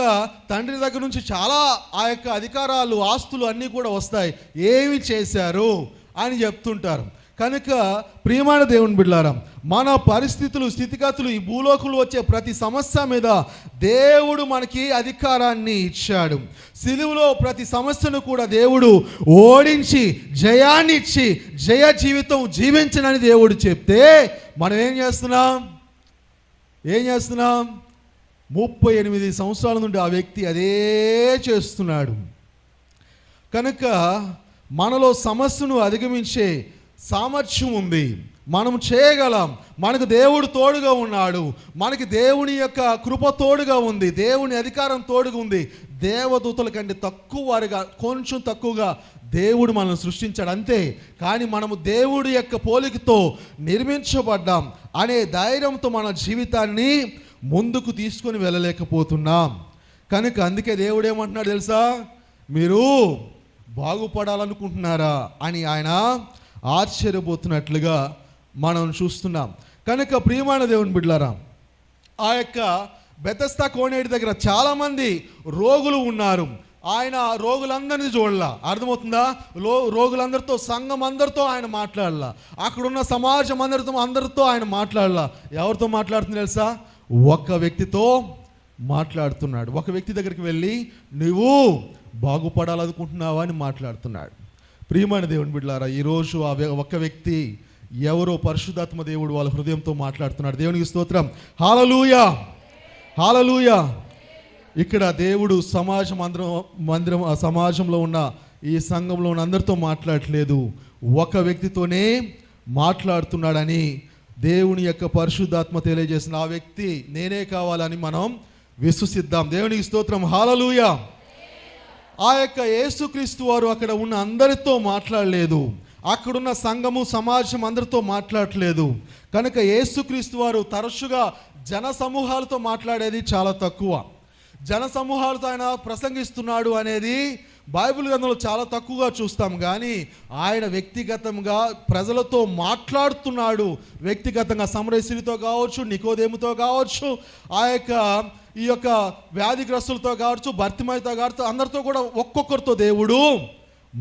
తండ్రి దగ్గర నుంచి చాలా ఆ యొక్క అధికారాలు, ఆస్తులు అన్నీ కూడా వస్తాయి. ఏమి చేశారు అని చెప్తుంటారు. కనుక ప్రియమైన దేవుని బిడ్డలారా, మన పరిస్థితులు, స్థితిగతులు, ఈ భూలోకంలో వచ్చే ప్రతి సమస్య మీద దేవుడు మనకి అధికారాన్ని ఇచ్చాడు. సిలువలో ప్రతి సమస్యను కూడా దేవుడు ఓడించి జయాన్ని ఇచ్చి జయ జీవితం జీవించనని దేవుడు చెప్తే మనం ఏం చేస్తున్నాం? 38 సంవత్సరాల నుండి ఆ వ్యక్తి అదే చేస్తున్నాడు. కనుక మనలో సమస్యను అధిగమించే సామర్థ్యం ఉంది, మనం చేయగలం. మనకు దేవుడు తోడుగా ఉన్నాడు, మనకి దేవుని యొక్క కృప తోడుగా ఉంది, దేవుని అధికారం తోడుగా ఉంది. దేవదూతల కంటే తక్కువ వారిగా, కొంచెం తక్కువగా దేవుడు మనల్ని సృష్టించాడు అంతే. కానీ మనము దేవుడి యొక్క పోలికతో నిర్మించబడ్డాం అనే ధైర్యంతో మన జీవితాన్ని ముందుకు తీసుకొని వెళ్ళలేకపోతున్నాం. కనుక అందుకే దేవుడు ఏమంటున్నాడు తెలుసా? మీరు బాగుపడాలనుకుంటున్నారా అని ఆయన ఆశ్చర్యపోతున్నట్లుగా మనం చూస్తున్నాం. కనుక ప్రియమైన దేవుని బిడ్డలారా, ఆ యొక్క బెతస్దా కోనేటి దగ్గర చాలామంది రోగులు ఉన్నారు. ఆయన రోగులందరినీ చూడాల. అర్థమవుతుందా? రోగులందరితో, సంఘం అందరితో ఆయన మాట్లాడాల. అక్కడున్న సమాజం అందరితో ఆయన మాట్లాడాల. ఎవరితో మాట్లాడుతుంది తెలుసా? ఒక వ్యక్తితో మాట్లాడుతున్నాడు. ఒక వ్యక్తి దగ్గరికి వెళ్ళి నువ్వు బాగుపడాలనుకుంటున్నావా అని మాట్లాడుతున్నాడు. ప్రియమైన దేవుని బిడ్డలారా, ఈరోజు ఆ ఒక్క వ్యక్తి ఎవరో పరిశుద్ధాత్మ దేవుడు వాళ్ళ హృదయంతో మాట్లాడుతున్నాడు. దేవునికి స్తోత్రం. హల్లెలూయా, హల్లెలూయా. ఇక్కడ దేవుడు సమాజంలో ఉన్న ఈ సంఘంలో ఉన్న అందరితో మాట్లాడట్లేదు, ఒక వ్యక్తితోనే మాట్లాడుతున్నాడని దేవుని యొక్క పరిశుద్ధాత్మ తెలియజేసిన ఆ వ్యక్తి నేనే కావాలని మనం విశ్వసిద్దాం. దేవునికి స్తోత్రం, హల్లెలూయా. ఆ యొక్క యేసుక్రీస్తు వారు అక్కడ ఉన్న అందరితో మాట్లాడలేదు, అక్కడున్న సంఘము సమాజం అందరితో మాట్లాడలేదు. కనుక యేసుక్రీస్తు వారు తరచుగా జన సమూహాలతో మాట్లాడేది చాలా తక్కువ. జన సమూహాలతో ఆయన ప్రసంగిస్తున్నాడు అనేది బైబిల్ గ్రంథంలో చాలా తక్కువగా చూస్తాం. కానీ ఆయన వ్యక్తిగతంగా ప్రజలతో మాట్లాడుతున్నాడు. వ్యక్తిగతంగా సమరయునితో కావచ్చు, నికోదేముతో కావచ్చు, ఈ యొక్క వ్యాధిగ్రస్తులతో కావచ్చు, భర్తిమయ్యతో కావచ్చు, అందరితో కూడా ఒక్కొక్కరితో దేవుడు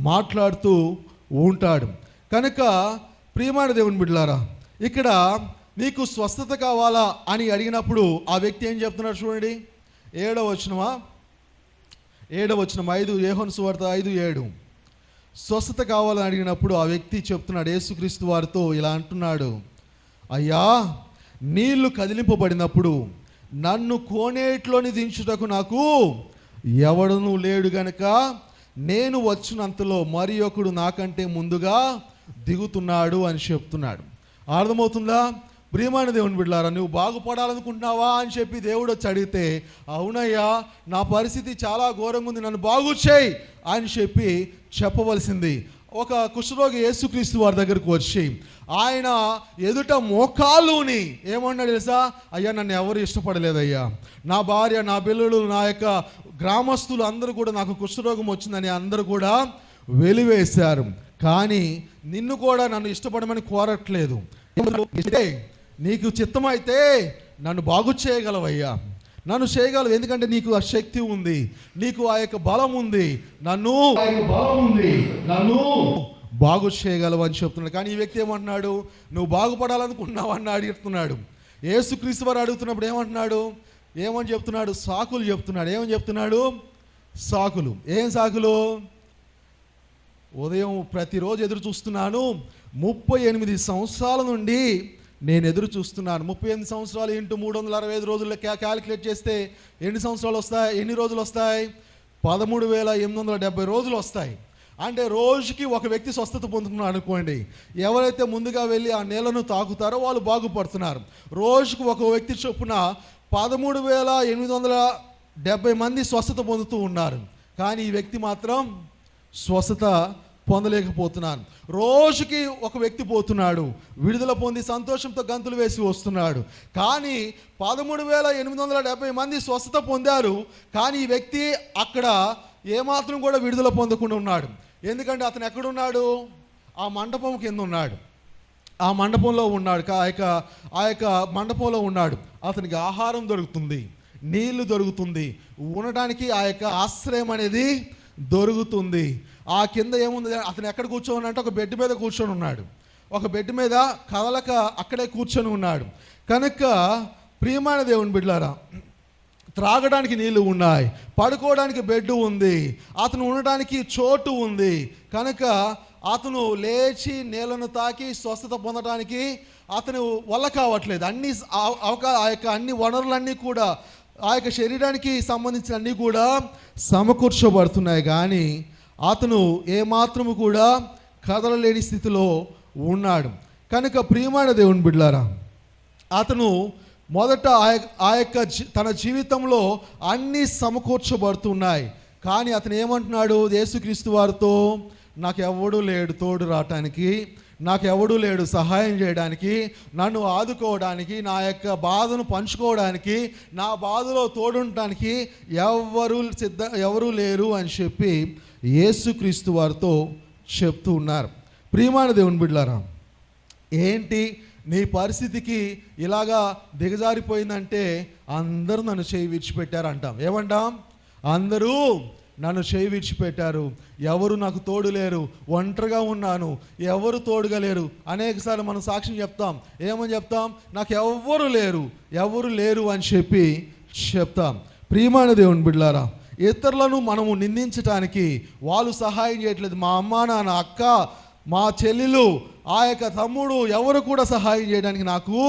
మాట్లాడుతూ ఉంటాడు. కనుక ప్రియమైన దేవుని బిడ్డలారా, ఇక్కడ నీకు స్వస్థత కావాలా అని అడిగినప్పుడు ఆ వ్యక్తి ఏం చెప్తున్నాడు చూడండి. 7వ వచనం 5 యోహాను సువార్త 5:7. స్వస్థత కావాలని అడిగినప్పుడు ఆ వ్యక్తి చెప్తున్నాడు, యేసుక్రీస్తు వారితో ఇలా అంటున్నాడు, అయ్యా నీళ్లు కదిలింపబడినప్పుడు నన్ను కోనేటిలోని దించుటకు నాకు ఎవడనూ లేడు గనుక నేను వచ్చినంతలో మరి ఒకడు నాకంటే ముందుగా దిగుతున్నాడు అని చెప్తున్నాడు. అర్థమవుతుందా? ప్రియమైన దేవుని బిడ్డలారా, నువ్వు బాగుపడాలనుకుంటున్నావా అని చెప్పి దేవుడు వచ్చి అడిగితే, అవునయ్యా నా పరిస్థితి చాలా ఘోరంగా ఉంది, నన్ను బాగు చేయి అని చెప్పి చెప్పవలసింది. ఒక కుష్ఠరోగి యేసుక్రీస్తు వారి దగ్గరకు వచ్చి ఆయన ఎదుట మోకాలుని ఏమన్నాడు తెలుసా? అయ్యా నన్ను ఎవరు ఇష్టపడలేదయ్యా, నా భార్య, నా పిల్లలు, నా యొక్క గ్రామస్తులు అందరూ కూడా నాకు కుష్ఠరోగం వచ్చిందని అందరూ కూడా వెలివేశారు, కానీ నిన్ను కూడా నన్ను ఇష్టపడమని కోరట్లేదు. నీకు చిత్తమైతే నన్ను బాగు చేయగలవయ్యా, నన్ను చేయగలవు, ఎందుకంటే నీకు ఆ శక్తి ఉంది, నీకు ఆ యొక్క బలం ఉంది, నన్ను బాగు చేయగలవు అని చెప్తున్నాడు. కానీ ఈ వ్యక్తి ఏమంటున్నాడు? నువ్వు బాగుపడాలనుకున్నావు అని అడుగుతున్నాడు. యేసుక్రీస్తు వారు అడుగుతున్నప్పుడు ఏమని చెప్తున్నాడు? సాకులు చెప్తున్నాడు. ఏమని చెప్తున్నాడు? సాకులు. ఏం సాకులు? ఉదయం ప్రతిరోజు ఎదురు చూస్తున్నాను, 38 సంవత్సరాల నుండి నేను ఎదురు చూస్తున్నాను. 38 సంవత్సరాలు ఇంటూ 365 రోజుల్లో క్యాలిక్యులేట్ చేస్తే ఎన్ని సంవత్సరాలు వస్తాయి? ఎన్ని రోజులు వస్తాయి? 13,870 రోజులు వస్తాయి. అంటే రోజుకి ఒక వ్యక్తి స్వస్థత పొందుతున్నాడు అనుకోండి. ఎవరైతే ముందుగా వెళ్ళి ఆ నేలను తాకుతారో వాళ్ళు బాగుపడుతున్నారు. రోజుకు ఒక వ్యక్తి చొప్పున 13,870 మంది స్వస్థత పొందుతూ ఉన్నారు. కానీ ఈ వ్యక్తి మాత్రం స్వస్థత పొందలేకపోతున్నాను. రోజుకి ఒక వ్యక్తి పోతున్నాడు, విడుదల పొంది సంతోషంతో గంతులు వేసి వస్తున్నాడు. కానీ 13,870 మంది స్వస్థత పొందారు, కానీ ఈ వ్యక్తి అక్కడ ఏమాత్రం కూడా విడుదల పొందకుండా ఉన్నాడు. ఎందుకంటే అతను ఎక్కడున్నాడు? ఆ మండపం కింద ఉన్నాడు, ఆ మండపంలో ఉన్నాడు, ఆ యొక్క మండపంలో ఉన్నాడు. అతనికి ఆహారం దొరుకుతుంది, నీళ్లు దొరుకుతుంది, ఉండటానికి ఆ యొక్క ఆశ్రయం అనేది దొరుకుతుంది. ఆ కింద ఏముంది? అతను ఎక్కడ కూర్చొని అంటే ఒక బెడ్ మీద కూర్చొని ఉన్నాడు, ఒక బెడ్ మీద కదలక అక్కడే కూర్చొని ఉన్నాడు. కనుక ప్రియమైన దేవుని బిడ్డలారా, త్రాగడానికి నీళ్లు ఉన్నాయి, పడుకోవడానికి బెడ్ ఉంది, అతను ఉండడానికి చోటు ఉంది. కనుక అతను లేచి నేలను తాకి స్వస్థత పొందడానికి అతను వల్ల కావట్లేదు. అన్ని వనరులన్నీ కూడా ఆ యొక్క శరీరానికి సంబంధించిన అన్నీ కూడా సమకూర్చబడుతున్నాయి, కానీ అతను ఏమాత్రము కూడా కదలలేని స్థితిలో ఉన్నాడు. కనుక ప్రియమైన దేవుని బిడ్డలారా, అతను మొదట తన జీవితంలో అన్నీ సమకూర్చబడుతున్నాయి, కానీ అతను ఏమంటున్నాడు? యేసుక్రీస్తు వారితో నాకు ఎవడూ లేడు తోడు రావటానికి, నాకు ఎవడూ లేడు సహాయం చేయడానికి, నన్ను ఆదుకోవడానికి, నా యొక్క బాధను పంచుకోవడానికి, నా బాధలో తోడుండటానికి ఎవరు లేరు అని చెప్పి యేసుక్రీస్తు వారితో చెప్తూ ఉన్నారు. ప్రియమైన దేవుని బిడ్డలారా, ఏంటి నీ పరిస్థితికి ఇలాగా దిగజారిపోయిందంటే అందరూ నన్ను చేయి విడిచిపెట్టారు అంటాం. ఏమంటాం? అందరూ నన్ను చేయి విడిచిపెట్టారు, ఎవరు నాకు తోడు లేరు, ఒంటరిగా ఉన్నాను, ఎవరు తోడుగా లేరు. అనేకసార్లు మనం సాక్ష్యం చెప్తాం. ఏమని చెప్తాం? నాకు ఎవరు లేరు అని చెప్పి చెప్తాం. ప్రియమైన దేవుని బిడ్డలారా, ఇతరులను మనము నిందించటానికి వాళ్ళు సహాయం చేయట్లేదు. మా అమ్మ, నాన్న, అక్క, మా చెల్లెలు, ఆ యొక్క తమ్ముడు ఎవరు కూడా సహాయం చేయడానికి నాకు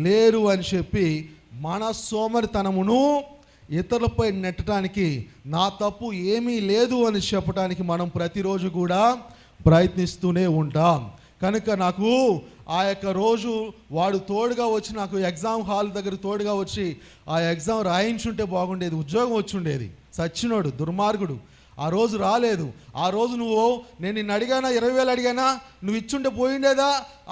లేరు అని చెప్పి మన సోమరితనమును ఇతరులపై నెట్టడానికి, నా తప్పు ఏమీ లేదు అని చెప్పడానికి మనం ప్రతిరోజు కూడా ప్రయత్నిస్తూనే ఉంటాం. కనుక నాకు ఆ యొక్క రోజు వాడు తోడుగా వచ్చి నాకు ఎగ్జామ్ హాల్ దగ్గర తోడుగా వచ్చి ఆ ఎగ్జామ్ రాయించుంటే బాగుండేది, ఉద్యోగం వచ్చి ఉండేది. సచ్చినోడు, దుర్మార్గుడు, ఆ రోజు రాలేదు. ఆ రోజు నేను నిన్ను అడిగానా, 20,000 అడిగానా, నువ్వు ఇచ్చుంటే పోయిండేదా?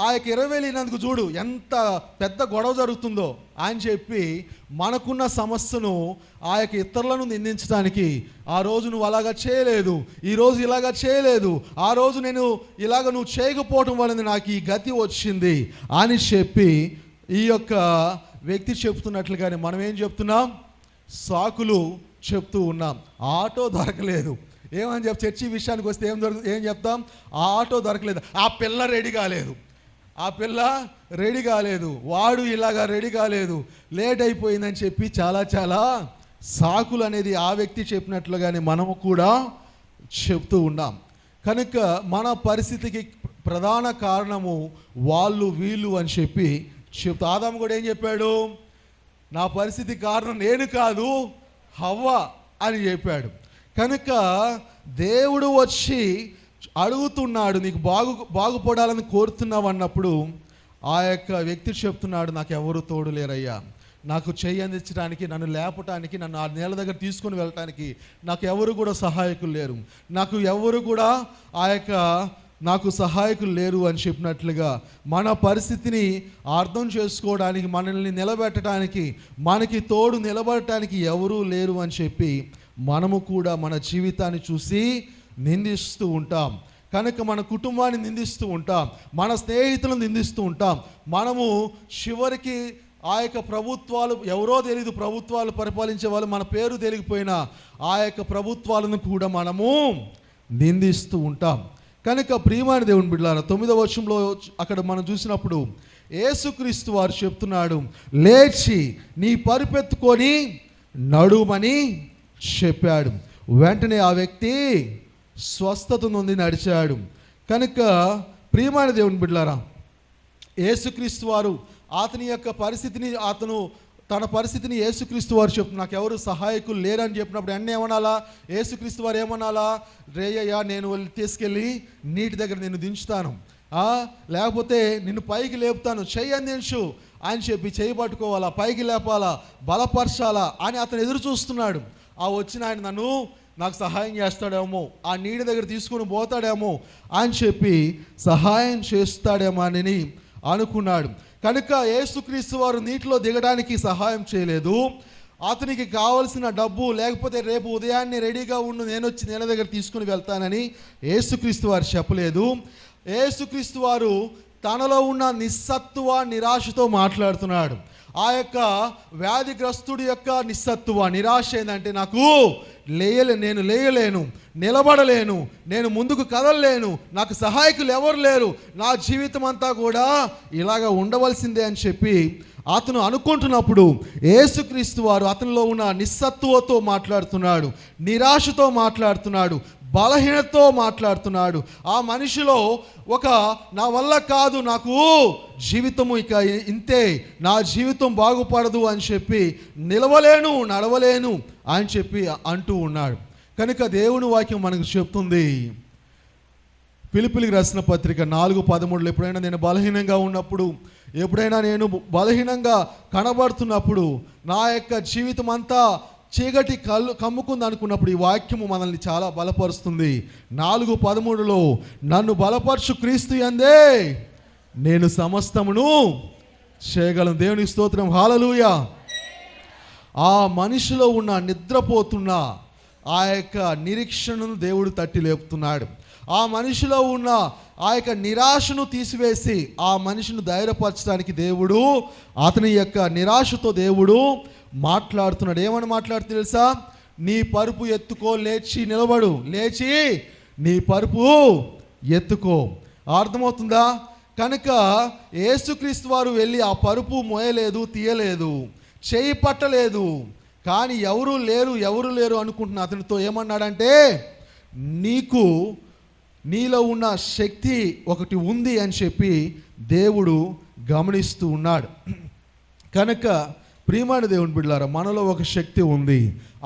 ఆ యొక్క 20,000 ఇన్నందుకు చూడు ఎంత పెద్ద గొడవ జరుగుతుందో అని చెప్పి మనకున్న సమస్యను ఆ యొక్క ఇతరులను నిందించడానికి, ఆ రోజు నువ్వు అలాగా చేయలేదు, ఈరోజు ఇలాగా చేయలేదు, ఆ రోజు నేను ఇలాగ నువ్వు చేయకపోవటం వలన నాకు ఈ గతి వచ్చింది అని చెప్పి ఈ యొక్క వ్యక్తి చెప్తున్నట్లుగానే మనం ఏం చెప్తున్నాం? సాకులు చెప్తూ ఉన్నాం. ఆటో దొరకలేదు, ఏమని చర్చి విషయానికి వస్తే ఏం చెప్తాం? ఆ ఆటో దొరకలేదు, ఆ పిల్ల రెడీ కాలేదు, ఆ పిల్ల రెడీ కాలేదు, వాడు ఇలాగా రెడీ కాలేదు, లేట్ అయిపోయిందని చెప్పి చాలా సాకులు అనేది ఆ వ్యక్తి చెప్పినట్లుగానే మనము కూడా చెప్తూ ఉన్నాం. కనుక మన పరిస్థితికి ప్రధాన కారణము వాళ్ళు వీళ్ళు అని చెప్పి చెప్తూ, ఆదాము కూడా ఏం చెప్పాడు? నా పరిస్థితి కారణం నేను కాదు, హవ్వ అని చెప్పాడు. కనుక దేవుడు వచ్చి అడుగుతున్నాడు, నీకు బాగుపడాలని కోరుతున్నావు అన్నప్పుడు ఆ యొక్క వ్యక్తి చెప్తున్నాడు, నాకు ఎవరు తోడు లేరయ్యా, నాకు చెయ్యి అందించడానికి, నన్ను లేపటానికి, నన్ను ఆ నేల దగ్గర తీసుకొని వెళ్ళటానికి నాకు ఎవరు కూడా సహాయకులు లేరు, నాకు ఎవరు కూడా నాకు సహాయకులు లేరు అని చెప్పినట్లుగా మన పరిస్థితిని అర్థం చేసుకోవడానికి, మనల్ని నిలబెట్టడానికి, మనకి తోడు నిలబడటానికి ఎవరూ లేరు అని చెప్పి మనము కూడా మన జీవితాన్ని చూసి నిందిస్తూ ఉంటాం. కనుక మన కుటుంబాన్ని నిందిస్తూ ఉంటాం, మన స్నేహితులను నిందిస్తూ ఉంటాం. మనము చివరికి ఆ యొక్క ప్రభుత్వాలు ఎవరో తెలియదు, ప్రభుత్వాలు పరిపాలించే వాళ్ళు, మన పేరు తెలియకపోయినా ఆ యొక్క ప్రభుత్వాలను కూడా మనము నిందిస్తూ ఉంటాం. కనుక ప్రియమైన దేవుని బిడ్డలారా, 9వ వచనంలో అక్కడ మనం చూసినప్పుడు యేసుక్రీస్తు వారు చెప్తున్నాడు, లేచి నీ పరుపెత్తుకొని నడుమని చెప్పాడు. వెంటనే ఆ వ్యక్తి స్వస్థత నొంది నడిచాడు. కనుక ప్రియమైన దేవుని బిడ్డలారా, యేసుక్రీస్తు వారు అతని యొక్క పరిస్థితిని, తన పరిస్థితిని యేసుక్రీస్తు వారు చెప్తున్నారు, నాకు ఎవరు సహాయకులు లేరని చెప్పినప్పుడు అన్నీ ఏమనాలా? యేసుక్రీస్తు వారు ఏమనాలా? రేయ్యా, నేను తీసుకెళ్ళి నీటి దగ్గర నిన్ను దించుతాను, లేకపోతే నిన్ను పైకి లేపుతాను, చెయ్యి అందించు అని చెప్పి చెయ్యి పట్టుకోవాలా, పైకి లేపాలా, బలపరచాలా అని అతను ఎదురు చూస్తున్నాడు. ఆ వచ్చిన ఆయన నాకు సహాయం చేస్తాడేమో, ఆ నీటి దగ్గర తీసుకుని పోతాడేమో అని చెప్పి సహాయం చేస్తాడేమో అని అనుకున్నాడు. కనుక యేసుక్రీస్తు వారు నీటిలో దిగడానికి సహాయం చేయలేదు. అతనికి కావలసిన డబ్బు, లేకపోతే రేపు ఉదయాన్నే రెడీగా ఉండు, నేను వచ్చి నేల దగ్గర తీసుకుని వెళ్తానని యేసుక్రీస్తు వారు చెప్పలేదు. యేసుక్రీస్తు వారు తనలో ఉన్న నిస్సత్తువ, నిరాశతో మాట్లాడుతున్నాడు. ఆ యొక్క వ్యాధిగ్రస్తుడి యొక్క నిస్సత్తువ, నిరాశ ఏంటంటే, నేను లేయలేను, నిలబడలేను, నేను ముందుకు కదలలేను, నాకు సహాయకులు ఎవరు లేరు, నా జీవితం అంతా కూడా ఇలాగ ఉండవలసిందే అని చెప్పి అతను అనుకుంటున్నప్పుడు యేసుక్రీస్తు వారు అతనిలో ఉన్న నిస్సత్తువతో మాట్లాడుతున్నాడు, నిరాశతో మాట్లాడుతున్నాడు, బలహీనతో మాట్లాడుతున్నాడు. ఆ మనిషిలో నా వల్ల కాదు, నాకు జీవితము ఇక ఇంతే, నా జీవితం బాగుపడదు అని చెప్పి, నిలవలేను, నడవలేను అని చెప్పి అంటూ ఉన్నాడు. కనుక దేవుని వాక్యం మనకు చెప్తుంది, ఫిలిప్పీయులకు రాసిన పత్రిక 4:13, ఎప్పుడైనా నేను బలహీనంగా ఉన్నప్పుడు, ఎప్పుడైనా నేను బలహీనంగా కనబడుతున్నప్పుడు, నా యొక్క జీవితం అంతా చీకటి కమ్ముకుంది అనుకున్నప్పుడు ఈ వాక్యము మనల్ని చాలా బలపరుస్తుంది. 4:13లో నన్ను బలపరచు క్రీస్తు యందే నేను సమస్తమును చేయగలను. దేవునికి స్తోత్రం, హల్లెలూయా. ఆ మనిషిలో ఉన్న నిద్రపోతున్న ఆ యొక్క నిరీక్షణను దేవుడు తట్టి లేపుతున్నాడు. ఆ మనిషిలో ఉన్న ఆ యొక్క నిరాశను తీసివేసి ఆ మనిషిని ధైర్యపరచడానికి దేవుడు అతని యొక్క నిరాశతో దేవుడు మాట్లాడుతున్నాడు. ఏమని మాట్లాడుతూ తెలుసా? నీ పరుపు ఎత్తుకో, లేచి నిలబడు, లేచి నీ పరుపు ఎత్తుకో. అర్థమవుతుందా? కనుక యేసుక్రీస్తు వారు వెళ్ళి ఆ పరుపు మోయలేదు, తీయలేదు, చేయి పట్టలేదు. కానీ ఎవరు లేరు అనుకుంటున్నా అతనితో ఏమన్నాడంటే, నీలో ఉన్న శక్తి ఒకటి ఉంది అని చెప్పి దేవుడు గమనిస్తూ ఉన్నాడు. కనుక ప్రియమైన దేవుని బిడ్డలారా, మనలో ఒక శక్తి ఉంది.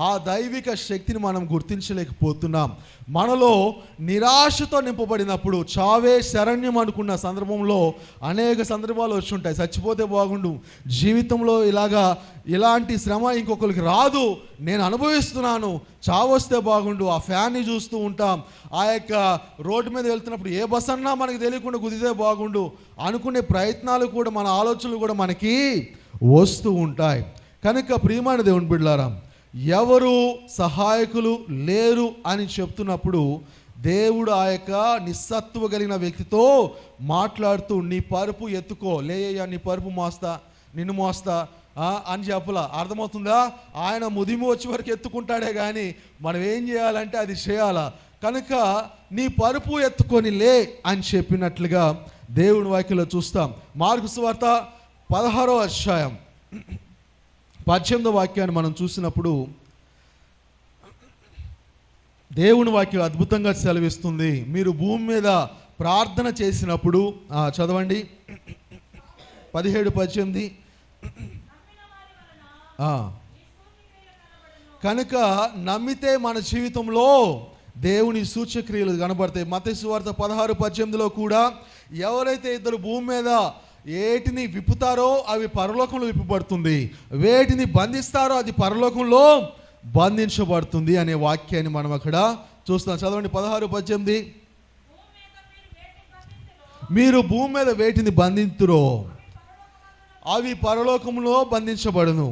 ఆ దైవిక శక్తిని మనం గుర్తించలేకపోతున్నాం. మనలో నిరాశతో నింపబడినప్పుడు చావే శరణ్యం అనుకున్న సందర్భంలో అనేక సందర్భాలు వచ్చి ఉంటాయి. చచ్చిపోతే బాగుండు, జీవితంలో ఇలాంటి శ్రమ ఇంకొకరికి రాదు, నేను అనుభవిస్తున్నాను, చావొస్తే బాగుండు, ఆ ఫ్యాన్ని చూస్తూ ఉంటాం. ఆ యొక్క రోడ్డు మీద వెళ్తున్నప్పుడు ఏ బస్ అన్నా మనకి తెలియకుండా గుద్దితే బాగుండు అనుకునే ప్రయత్నాలు కూడా, మన ఆలోచనలు కూడా మనకి వస్తూ ఉంటాయి. కనుక ప్రియమైన దేవుని బిడ్డలారా, ఎవరు సహాయకులు లేరు అని చెప్తున్నప్పుడు దేవుడు ఆ యొక్క నిస్సత్తువ కలిగిన వ్యక్తితో మాట్లాడుతూ, నీ పరుపు ఎత్తుకో, లేయ్యా నీ పరుపు మోస్తా, నిన్ను మోస్తా అని చెప్పలా. అర్థమవుతుందా? ఆయన ముదిమి వచ్చే వరకు ఎత్తుకుంటాడే కానీ మనం ఏం చేయాలంటే అది చేయాలా. కనుక నీ పరుపు ఎత్తుకొని లే అని చెప్పినట్లుగా దేవుని వాక్యంలో చూస్తాం. మార్కు సువార్త 16వ అధ్యాయం 18వ వాక్యాన్ని మనం చూసినప్పుడు దేవుని వాక్యం అద్భుతంగా సెలవిస్తుంది. మీరు భూమి మీద ప్రార్థన చేసినప్పుడు చదవండి 17-18. కనుక నమ్మితే మన జీవితంలో దేవుని సూచక్రియలు కనబడతాయి. మత్తయి సువార్త 16-18లో కూడా ఎవరైతే ఇద్దరు భూమి మీద వేటిని విప్పుతారో అవి పరలోకంలో విప్పబడుతుంది, వేటిని బంధిస్తారో అది పరలోకంలో బంధించబడుతుంది అనే వాక్యాన్ని మనం అక్కడ చూస్తాం. చదవండి 16-18. మీరు భూమి మీద వేటిని బంధింతురో అవి పరలోకంలో బంధించబడును,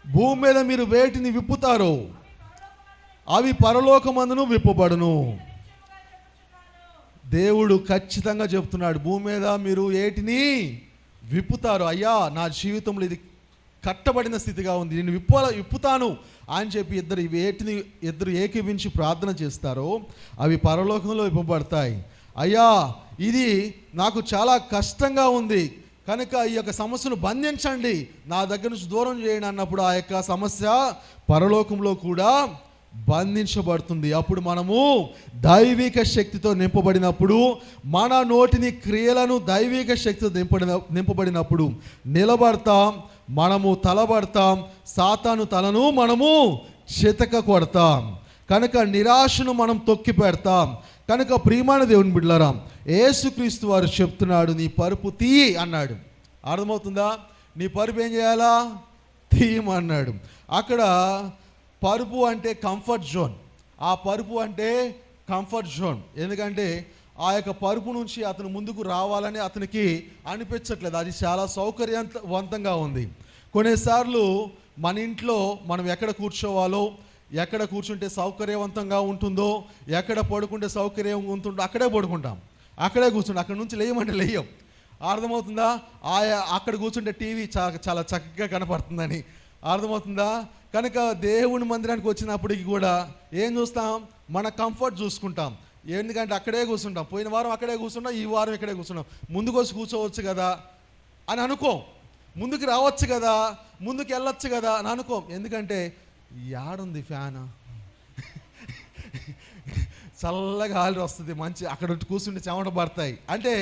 భూమి మీద మీరు వేటిని విప్పుతారో అవి పరలోకమందును విప్పబడును. దేవుడు ఖచ్చితంగా చెప్తున్నాడు, భూమి మీద మీరు ఏటిని విప్పుతారు, అయ్యా నా జీవితంలో ఇది కట్టబడిన స్థితిగా ఉంది, నేను విప్పుతాను అని చెప్పి ఇద్దరు ఏకీవించి ప్రార్థన చేస్తారో అవి పరలోకంలో విప్పబడతాయి. అయ్యా ఇది నాకు చాలా కష్టంగా ఉంది కనుక ఈ యొక్క సమస్యను బంధించండి, నా దగ్గర నుంచి దూరం చేయండి అన్నప్పుడు ఆ యొక్క సమస్య పరలోకంలో కూడా బంధించబడుతుంది. అప్పుడు మనము దైవిక శక్తితో నింపబడినప్పుడు, మన నోటిని క్రియలను దైవిక శక్తితో నింపబడినప్పుడు నిలబడతాం, మనము తలబడతాం, సాతాను తలను మనము చితక కొడతాం. కనుక నిరాశను మనం తొక్కి పెడతాం. కనుక ప్రియమైన దేవుని బిడ్డలారా, యేసుక్రీస్తు వారు చెప్తున్నాడు, నీ పరుపు తీయి అన్నాడు. అర్థమవుతుందా? నీ పరుపు ఏం చేయాలా? తీయమన్నాడు. అక్కడ పరుపు అంటే కంఫర్ట్ జోన్. ఆ పరుపు అంటే కంఫర్ట్ జోన్. ఎందుకంటే ఆ యొక్క పరుపు నుంచి అతను ముందుకు రావాలని అతనికి అనిపించట్లేదు, అది చాలా సౌకర్యవంతంగా ఉంది. కొన్నిసార్లు మన ఇంట్లో మనం ఎక్కడ కూర్చోవాలో, ఎక్కడ కూర్చుంటే సౌకర్యవంతంగా ఉంటుందో, ఎక్కడ పడుకుంటే సౌకర్యం ఉంటుందో అక్కడే పడుకుంటాం, అక్కడే కూర్చుంటాం. అక్కడ నుంచి లేయమంటే లేయం. అర్థమవుతుందా? అక్కడ కూర్చుంటే టీవీ చాలా చక్కగా కనపడుతుందని. అర్థమవుతుందా? కనుక దేవుని మందిరానికి వచ్చినప్పటికి కూడా ఏం చూస్తాం? మన కంఫర్ట్ చూసుకుంటాం. ఎందుకంటే అక్కడే కూర్చుంటాం, పోయిన వారం అక్కడే కూర్చుంటాం, ఈ వారం ఇక్కడే కూర్చున్నాం. ముందుకు వచ్చి కూర్చోవచ్చు కదా అని అనుకోం, ముందుకు రావచ్చు కదా, ముందుకు వెళ్ళొచ్చు కదా అని అనుకోం. ఎందుకంటే యాడుంది ఫ్యాన్, చల్లగా గాలి వస్తుంది, మంచి అక్కడ కూర్చుంటే చెమట పడతాయి. అంటే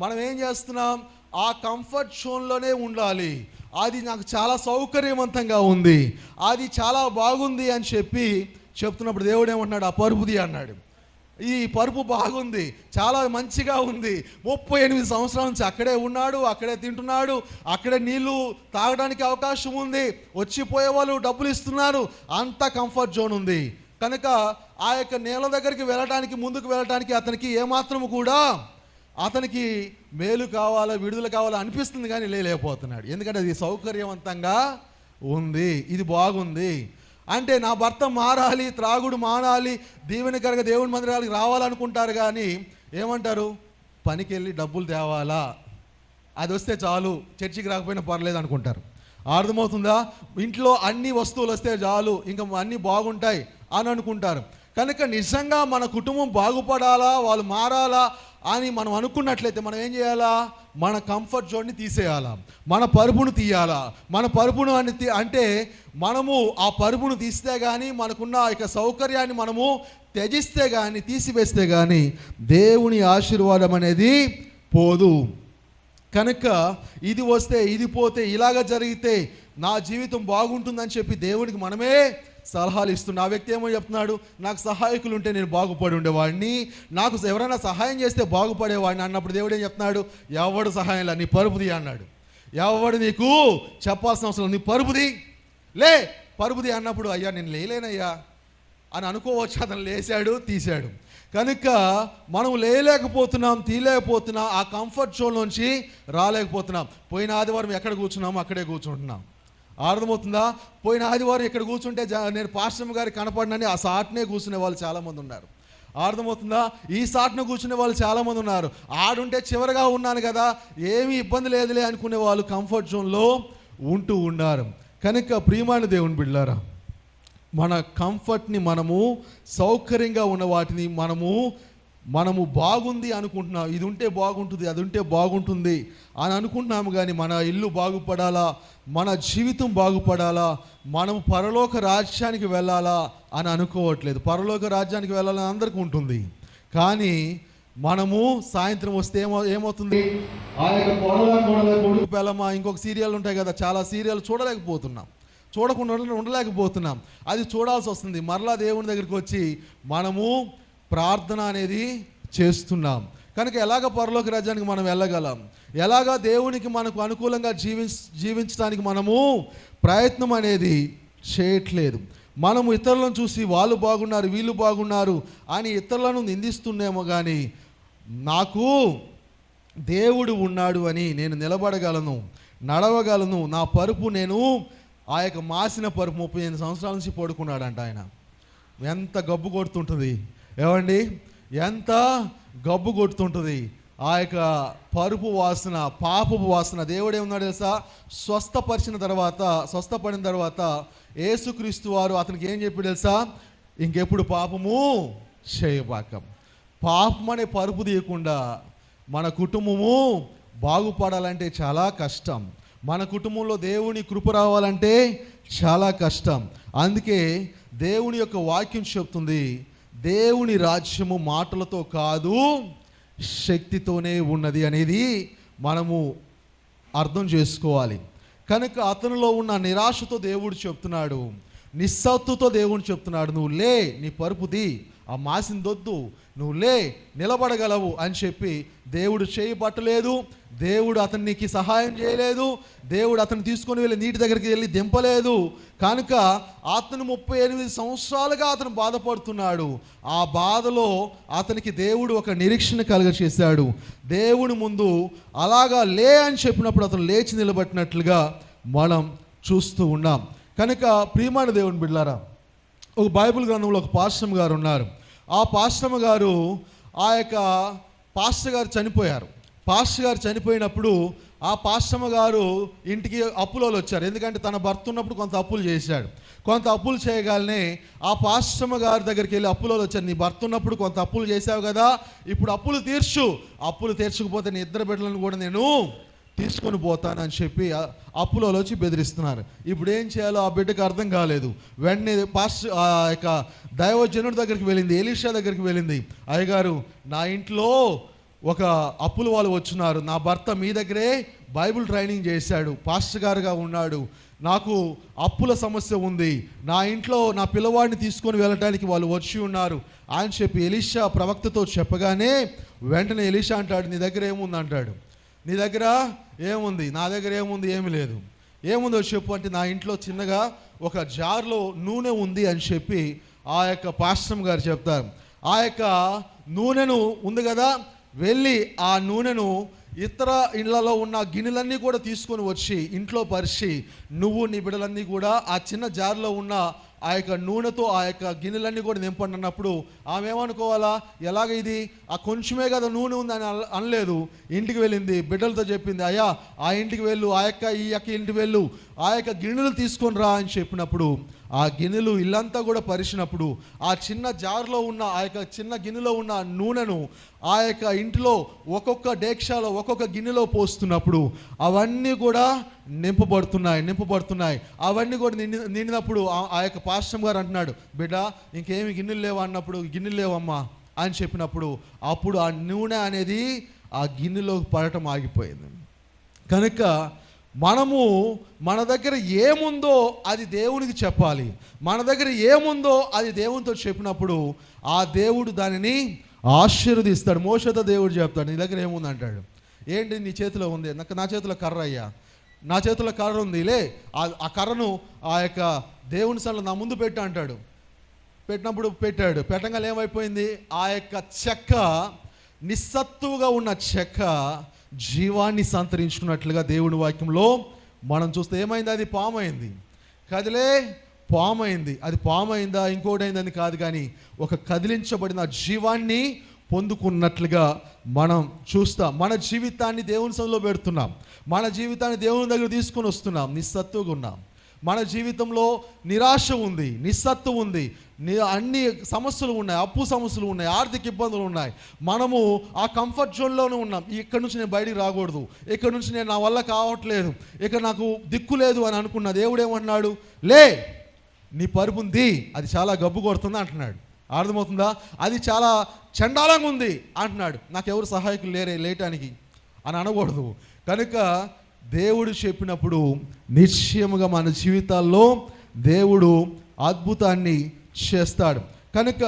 మనం ఏం చేస్తున్నాం? ఆ కంఫర్ట్ జోన్లోనే ఉండాలి. అది నాకు చాలా సౌకర్యవంతంగా ఉంది, అది చాలా బాగుంది అని చెప్తున్నప్పుడు దేవుడు ఏమంటున్నాడు? ఆ పరుపుది అన్నాడు. ఈ పరుపు బాగుంది, చాలా మంచిగా ఉంది. 38 సంవత్సరాల నుంచి అక్కడే ఉన్నాడు, అక్కడే తింటున్నాడు, అక్కడే నీళ్లు తాగడానికి అవకాశం ఉంది, వచ్చిపోయే వాళ్ళు డబ్బులు ఇస్తున్నారు, అంత కంఫర్ట్ జోన్ ఉంది. కనుక ఆ యొక్క నేల దగ్గరికి వెళ్ళడానికి, ముందుకు వెళ్ళడానికి అతనికి ఏమాత్రము కూడా అతనికి మేలు కావాలా, విడుదల కావాలా అనిపిస్తుంది, కానీ లేకపోతున్నాడు. ఎందుకంటే అది సౌకర్యవంతంగా ఉంది, ఇది బాగుంది. అంటే నా భర్త మారాలి, త్రాగుడు మానాలి, దీవెనకరంగా దేవుని మందిరాలకు రావాలనుకుంటారు, కానీ ఏమంటారు? పనికి వెళ్ళి డబ్బులు తేవాలా, అది వస్తే చాలు, చర్చికి రాకపోయినా పర్లేదు అనుకుంటారు. అర్థమవుతుందా? ఇంట్లో అన్ని వస్తువులు వస్తే చాలు, ఇంకా అన్నీ బాగుంటాయి అని అనుకుంటారు. కనుక నిజంగా మన కుటుంబం బాగుపడాలా, వాళ్ళు మారాలా అని మనం అనుకున్నట్లయితే మనం ఏం చేయాలా? మన కంఫర్ట్ జోన్ని తీసేయాలా, మన పరుపును తీయాలా. మన పరుపును అంటే మనము ఆ పరుపును తీస్తే కానీ, మనకున్న ఇక సౌకర్యాన్ని మనము త్యజిస్తే కానీ, తీసివేస్తే కానీ దేవుని ఆశీర్వాదం అనేది పోదు. కనుక ఇది వస్తే, ఇది పోతే, ఇలాగ జరిగితే, నా జీవితం బాగుంటుందని చెప్పి దేవునికి మనమే సలహాలు ఇస్తున్నా. ఆ వ్యక్తి ఏమో చెప్తున్నాడు, నాకు సహాయకులు ఉంటే నేను బాగుపడి ఉండేవాడిని, నాకు ఎవరైనా సహాయం చేస్తే బాగుపడేవాడిని అన్నప్పుడు దేవుడు ఏం చెప్తున్నాడు, ఎవడు సహాయంలా నీ పరుపుది అన్నాడు. ఎవడు నీకు చెప్పాల్సిన అవసరం, నీ పరుపుది లే పరుపుది అన్నప్పుడు అయ్యా నేను లేలేనయ్యా అని అనుకోవచ్చు. అతను లేచాడు, తీశాడు. కనుక మనం లేలేకపోతున్నాం, తీయలేకపోతున్నాం, ఆ కంఫర్ట్ జోన్ నుంచి రాలేకపోతున్నాం. పోయిన ఆదివారం ఎక్కడ కూర్చున్నామో అక్కడే కూర్చుంటున్నాం. అర్థమవుతుందా? పోయిన ఆదివారం ఇక్కడ కూర్చుంటే నేను పాస్టర్ గారికి కనపడినని ఆ సాట్నే కూర్చునే వాళ్ళు చాలామంది ఉన్నారు. అర్థమవుతుందా? ఈ సాట్ను కూర్చునే వాళ్ళు చాలామంది ఉన్నారు. ఆడుంటే చివరిగా ఉన్నాను కదా, ఏమీ ఇబ్బంది లేదులే అనుకునే వాళ్ళు కంఫర్ట్ జోన్లో ఉంటూ ఉన్నారు. కనుక ప్రియమైన దేవుని బిడ్డలారా, మన కంఫర్ట్ని మనము సౌకర్యంగా ఉన్న వాటిని మనము బాగుంది అనుకుంటున్నాం. ఇది ఉంటే బాగుంటుంది, అది ఉంటే బాగుంటుంది అని అనుకుంటున్నాము. కానీ మన ఇల్లు బాగుపడాలా, మన జీవితం బాగుపడాలా, మనము పరలోక రాజ్యానికి వెళ్ళాలా అని అనుకోవట్లేదు. పరలోక రాజ్యానికి వెళ్ళాలని అందరికీ ఉంటుంది. కానీ మనము సాయంత్రం వస్తే ఏమవుతుంది, ఆ యొక్క కొడుకు పిల్లమా ఇంకొక సీరియల్ ఉంటాయి కదా, చాలా సీరియల్ చూడకుండా ఉండలేకపోతున్నాం. అది చూడాల్సి వస్తుంది. మరలా దేవుని దగ్గరికి వచ్చి మనము ప్రార్థన అనేది చేస్తున్నాం. కనుక ఎలాగ పరలోక రాజ్యానికి మనం వెళ్ళగలం, ఎలాగా దేవునికి మనకు అనుకూలంగా జీవించడానికి మనము ప్రయత్నం అనేది చేయట్లేదు. మనము ఇతరులను చూసి వాళ్ళు బాగున్నారు, వీళ్ళు బాగున్నారు అని ఇతరులను నిందిస్తున్నామో కానీ, నాకు దేవుడు ఉన్నాడు అని నేను నిలబడగలను, నడవగలను. నా పరుపు నేను ఆ యొక్క మాసిన పరుపు 38 సంవత్సరాల నుంచి పడుకున్నాడంట ఆయన. ఎంత గబ్బు కొడుతుంటుంది ఏమండి, ఎంత గబ్బు కొడుతుంటుంది ఆ యొక్క పరుపు వాసన, పాపపు వాసన. దేవుడు ఏమన్నాడు తెలుసా, స్వస్థపడిన తర్వాత యేసుక్రీస్తు వారు అతనికి ఏం చెప్పి తెలుసా, ఇంకెప్పుడు పాపము చేయబాకం. పాపం అనే పరుపు తీయకుండా మన కుటుంబము బాగుపడాలంటే చాలా కష్టం. మన కుటుంబంలో దేవుని కృప రావాలంటే చాలా కష్టం. అందుకే దేవుని యొక్క వాక్యం చెప్తుంది, దేవుని రాజ్యము మాటలతో కాదు శక్తితోనే ఉన్నది అనేది మనము అర్థం చేసుకోవాలి. కనుక అతనిలో ఉన్న నిరాశతో దేవుడు చెప్తున్నాడు, నిస్సత్తుతో దేవుడు చెప్తున్నాడు, నువ్వు లే, నీ పరుపుది, ఆ మాసిందొద్దు, నువ్వు లే, నిలబడగలవు అని చెప్పి దేవుడు చేయబట్టలేదు. దేవుడు అతనికి సహాయం చేయలేదు. దేవుడు అతను తీసుకొని వెళ్ళి నీటి దగ్గరికి వెళ్ళి దింపలేదు. కనుక అతను 38 సంవత్సరాలుగా అతను బాధపడుతున్నాడు. ఆ బాధలో అతనికి దేవుడు ఒక నిరీక్షణ కలుగచేశాడు. దేవుని ముందు అలాగా లే అని చెప్పినప్పుడు అతను లేచి నిలబెట్టినట్లుగా మనం చూస్తూ ఉన్నాం. కనుక ప్రియమైన దేవుని బిడ్డలారా, ఒక బైబిల్ గ్రంథంలో ఒక పాస్టర్ గారు ఉన్నారు. ఆ పాస్టర్ గారు పాస్టర్ గారు చనిపోయారు. పాస్టర్ గారు చనిపోయినప్పుడు ఆ పాస్టర్ గారు ఇంటికి అప్పులోళ్ళు వచ్చారు. ఎందుకంటే తన భర్త ఉన్నప్పుడు కొంత అప్పులు చేశాడు. కొంత అప్పులు చేయగానే ఆ పాస్టర్ గారి దగ్గరికి వెళ్ళి అప్పులోళ్ళు వచ్చారు, నీ భర్త ఉన్నప్పుడు కొంత అప్పులు చేశావు కదా, ఇప్పుడు అప్పులు తీర్చు, అప్పులు తీర్చకపోతే నీ 2 బిడ్డలను కూడా నేను తీసుకొని పోతానని చెప్పి అప్పులోళ్ళు వచ్చి బెదిరిస్తున్నారు. ఇప్పుడు ఏం చేయాలో ఆ బిడ్డకు అర్థం కాలేదు. వెంటనే ఆ యొక్క దైవజనుడి దగ్గరికి వెళ్ళింది, ఎలీషా దగ్గరికి వెళ్ళింది. అయ్యగారు, నా ఇంట్లో ఒక అప్పుల వాళ్ళు వచ్చున్నారు, నా భర్త మీ దగ్గరే బైబిల్ ట్రైనింగ్ చేశాడు, పాస్టర్ గారుగా ఉన్నాడు, నాకు అప్పుల సమస్య ఉంది, నా ఇంట్లో నా పిల్లవాడిని తీసుకొని వెళ్ళటానికి వాళ్ళు వచ్చి ఉన్నారు అని చెప్పి ఎలీషా ప్రవక్తతో చెప్పగానే వెంటనే ఎలీషా అంటాడు, నీ దగ్గర ఏముంది అంటాడు. నీ దగ్గర ఏముంది? నా దగ్గర ఏముంది? ఏమి లేదు. ఏముందో చెప్పు అంటే, నా ఇంట్లో చిన్నగా ఒక జార్లో నూనె ఉంది అని చెప్పి ఆ యొక్క పాస్టర్ గారు చెప్తారు. ఆ యొక్క నూనెను ఉంది కదా, వెళ్ళి ఆ నూనెను ఇతర ఇళ్లలో ఉన్న గిన్నెలన్నీ కూడా తీసుకొని వచ్చి ఇంట్లో పరిచి నువ్వు నీ బిడ్డలన్నీ కూడా ఆ చిన్న జార్లో ఉన్న ఆ యొక్క నూనెతో ఆ యొక్క గిన్నెలన్నీ కూడా నింపండి అన్నప్పుడు ఆమె ఏమనుకోవాలా, ఎలాగ ఇది ఆ కొంచెమే కదా నూనె ఉంది అని అనలేదు. ఇంటికి వెళ్ళింది, బిడ్డలతో చెప్పింది, అయ్యా ఆ ఇంటికి వెళ్ళు, ఈ యొక్క ఇంటికి వెళ్ళు, ఆ యొక్క గిన్నెలు తీసుకొని రా అని చెప్పినప్పుడు ఆ గిన్నెలు ఇల్లంతా కూడా పరిచినప్పుడు ఆ చిన్న జార్లో ఉన్న ఆ యొక్క చిన్న గిన్నెలో ఉన్న నూనెను ఆ యొక్క ఇంటిలో ఒక్కొక్క డేక్షాలో ఒక్కొక్క గిన్నెలో పోస్తున్నప్పుడు అవన్నీ కూడా నింపబడుతున్నాయి. అవన్నీ కూడా నిండినప్పుడు ఆ యొక్క పాస్టర్ గారు అంటున్నాడు, బిడ్డ ఇంకేమి గిన్నెలు లేవా అన్నప్పుడు, గిన్నెలు లేవమ్మా అని చెప్పినప్పుడు అప్పుడు ఆ నూనె అనేది ఆ గిన్నెలో పడటం ఆగిపోయింది. కనుక మనము మన దగ్గర ఏముందో అది దేవునికి చెప్పాలి. మన దగ్గర ఏముందో అది దేవునితో చెప్పినప్పుడు ఆ దేవుడు దానిని ఆశీర్వదిస్తాడు. మోషేతో దేవుడు చెప్తాడు, నీ దగ్గర ఏముంది అంటాడు. ఏంటి నీ చేతిలో ఉంది? నా చేతిలో కర్ర అయ్యా, నా చేతిలో కర్ర ఉంది, లే ఆ కర్రను ఆ యొక్క దేవుని సన్నిధిలో నా ముందు పెట్టు అంటాడు. పెట్టినప్పుడు పెట్టాడు. పెట్టంగానే ఏమైపోయింది? ఆ యొక్క చెక్క, నిస్సత్తువుగా ఉన్న చెక్క జీవాన్ని సంతరించుకున్నట్లుగా దేవుని వాక్యంలో మనం చూస్తే ఏమైంది? అది పామైంది. కదిలే పామైంది. అది పామైందా ఇంకోటి అయిందని కాదు, కానీ ఒక కదిలించబడిన జీవాన్ని పొందుకున్నట్లుగా మనం చూస్తాం. మన జీవితాన్ని దేవుని సన్నిధిలో పెడుతున్నాం, మన జీవితాన్ని దేవుని దగ్గర తీసుకొని వస్తున్నాం. నిస్సత్తుగా ఉన్నాం. మన జీవితంలో నిరాశ ఉంది, నిస్సత్తు ఉంది, అన్ని సమస్యలు ఉన్నాయి, అప్పు సమస్యలు ఉన్నాయి, ఆర్థిక ఇబ్బందులు ఉన్నాయి. మనము ఆ కంఫర్ట్ జోన్లోనే ఉన్నాం. ఇక్కడ నుంచి నేను బయటికి రాకూడదు, ఇక్కడ నుంచి నేను నా వల్ల కావట్లేదు, ఇక్కడ నాకు దిక్కు లేదు అని అనుకున్నా. దేవుడు ఏమంటున్నాడు? లే, నీ పరుపు ఉంది, అది చాలా గబ్బు కొడుతుంది అంటున్నాడు. అర్థమవుతుందా? అది చాలా చండాలంగా ఉంది అంటున్నాడు. నాకెవరు సహాయకులు లేరే లేయటానికి అని అనకూడదు. కనుక దేవుడు చెప్పినప్పుడు నిశ్చయముగా మన జీవితాల్లో దేవుడు అద్భుతాన్ని చేస్తాడు. కనుక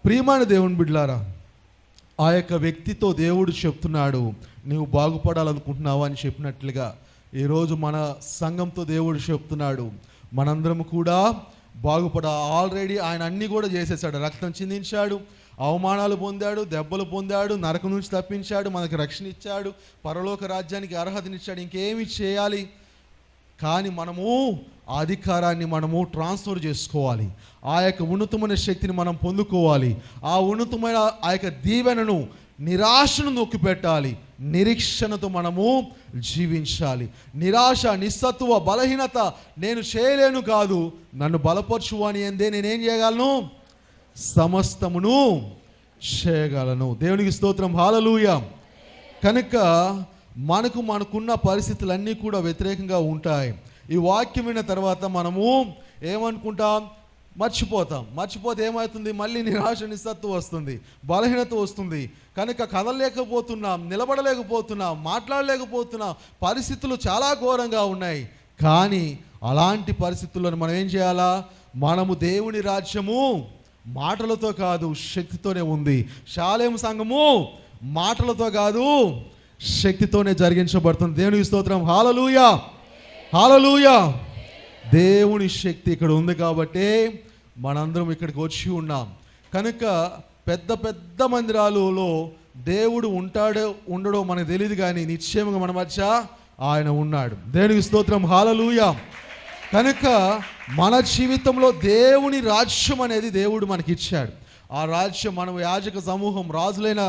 ప్రియమైన దేవుని బిడ్డలారా, ఆ యొక్క వ్యక్తితో దేవుడు చెప్తున్నాడు, నీవు బాగుపడాలనుకుంటున్నావా అని చెప్పినట్లుగా ఈరోజు మన సంఘంతో దేవుడు చెప్తున్నాడు, మనందరం కూడా ఆల్రెడీ ఆయన అన్నీ కూడా చేసేసాడు. రక్తం చిందించాడు, అవమానాలు పొందాడు, దెబ్బలు పొందాడు, నరకం నుంచి తప్పించాడు, మనకు రక్షణ ఇచ్చాడు, పరలోక రాజ్యానికి అర్హతనిచ్చాడు. ఇంకేమి చేయాలి? కానీ మనము ఆ అధికారాన్ని మనము ట్రాన్స్ఫర్ చేసుకోవాలి. ఆ యొక్క ఉన్నతమైన శక్తిని మనం పొందుకోవాలి. ఆ ఉన్నతమైన ఆ యొక్క దీవెనను, నిరాశను నొక్కిపెట్టాలి. నిరీక్షణతో మనము జీవించాలి. నిరాశ, నిస్సత్వ, బలహీనత, నేను చేయలేను కాదు, నన్ను బలపరచు అని అందే నేనేం చేయగలను? సమస్తమును చేయగలను. దేవునికి స్తోత్రం, హల్లెలూయా. కనుక మనకున్న పరిస్థితులన్నీ కూడా వ్యతిరేకంగా ఉంటాయి. ఈ వాక్యం విన్న తర్వాత మనము ఏమనుకుంటాం? మర్చిపోతే ఏమవుతుంది? మళ్ళీ నిరాశ, నిస్సత్వ వస్తుంది, బలహీనత వస్తుంది. కనుక కదలలేకపోతున్నాం, నిలబడలేకపోతున్నాం, మాట్లాడలేకపోతున్నాం. పరిస్థితులు చాలా ఘోరంగా ఉన్నాయి. కానీ అలాంటి పరిస్థితుల్లో మనం ఏం చేయాలా? మనము దేవుని రాజ్యము మాటలతో కాదు, శక్తితోనే ఉంది. షాలేం సంఘము మాటలతో కాదు, శక్తితోనే జరిగించబడుతుంది. దేవునికి స్తోత్రం, హల్లెలూయా, హల్లెలూయా. దేవుని శక్తి ఇక్కడ ఉంది కాబట్టి మనందరం ఇక్కడికి వచ్చి ఉన్నాం. కనుక పెద్ద మందిరాలలో దేవుడు ఉండడో మనకు తెలియదు, కానీ నిశ్చయంగా మన మధ్య ఆయన ఉన్నాడు. దేవునికి స్తోత్రం, హల్లెలూయా. కనుక మన జీవితంలో దేవుని రాజ్యం అనేది దేవుడు మనకి ఇచ్చాడు. ఆ రాజ్యం, మనం యాజక సమూహం, రాజులైన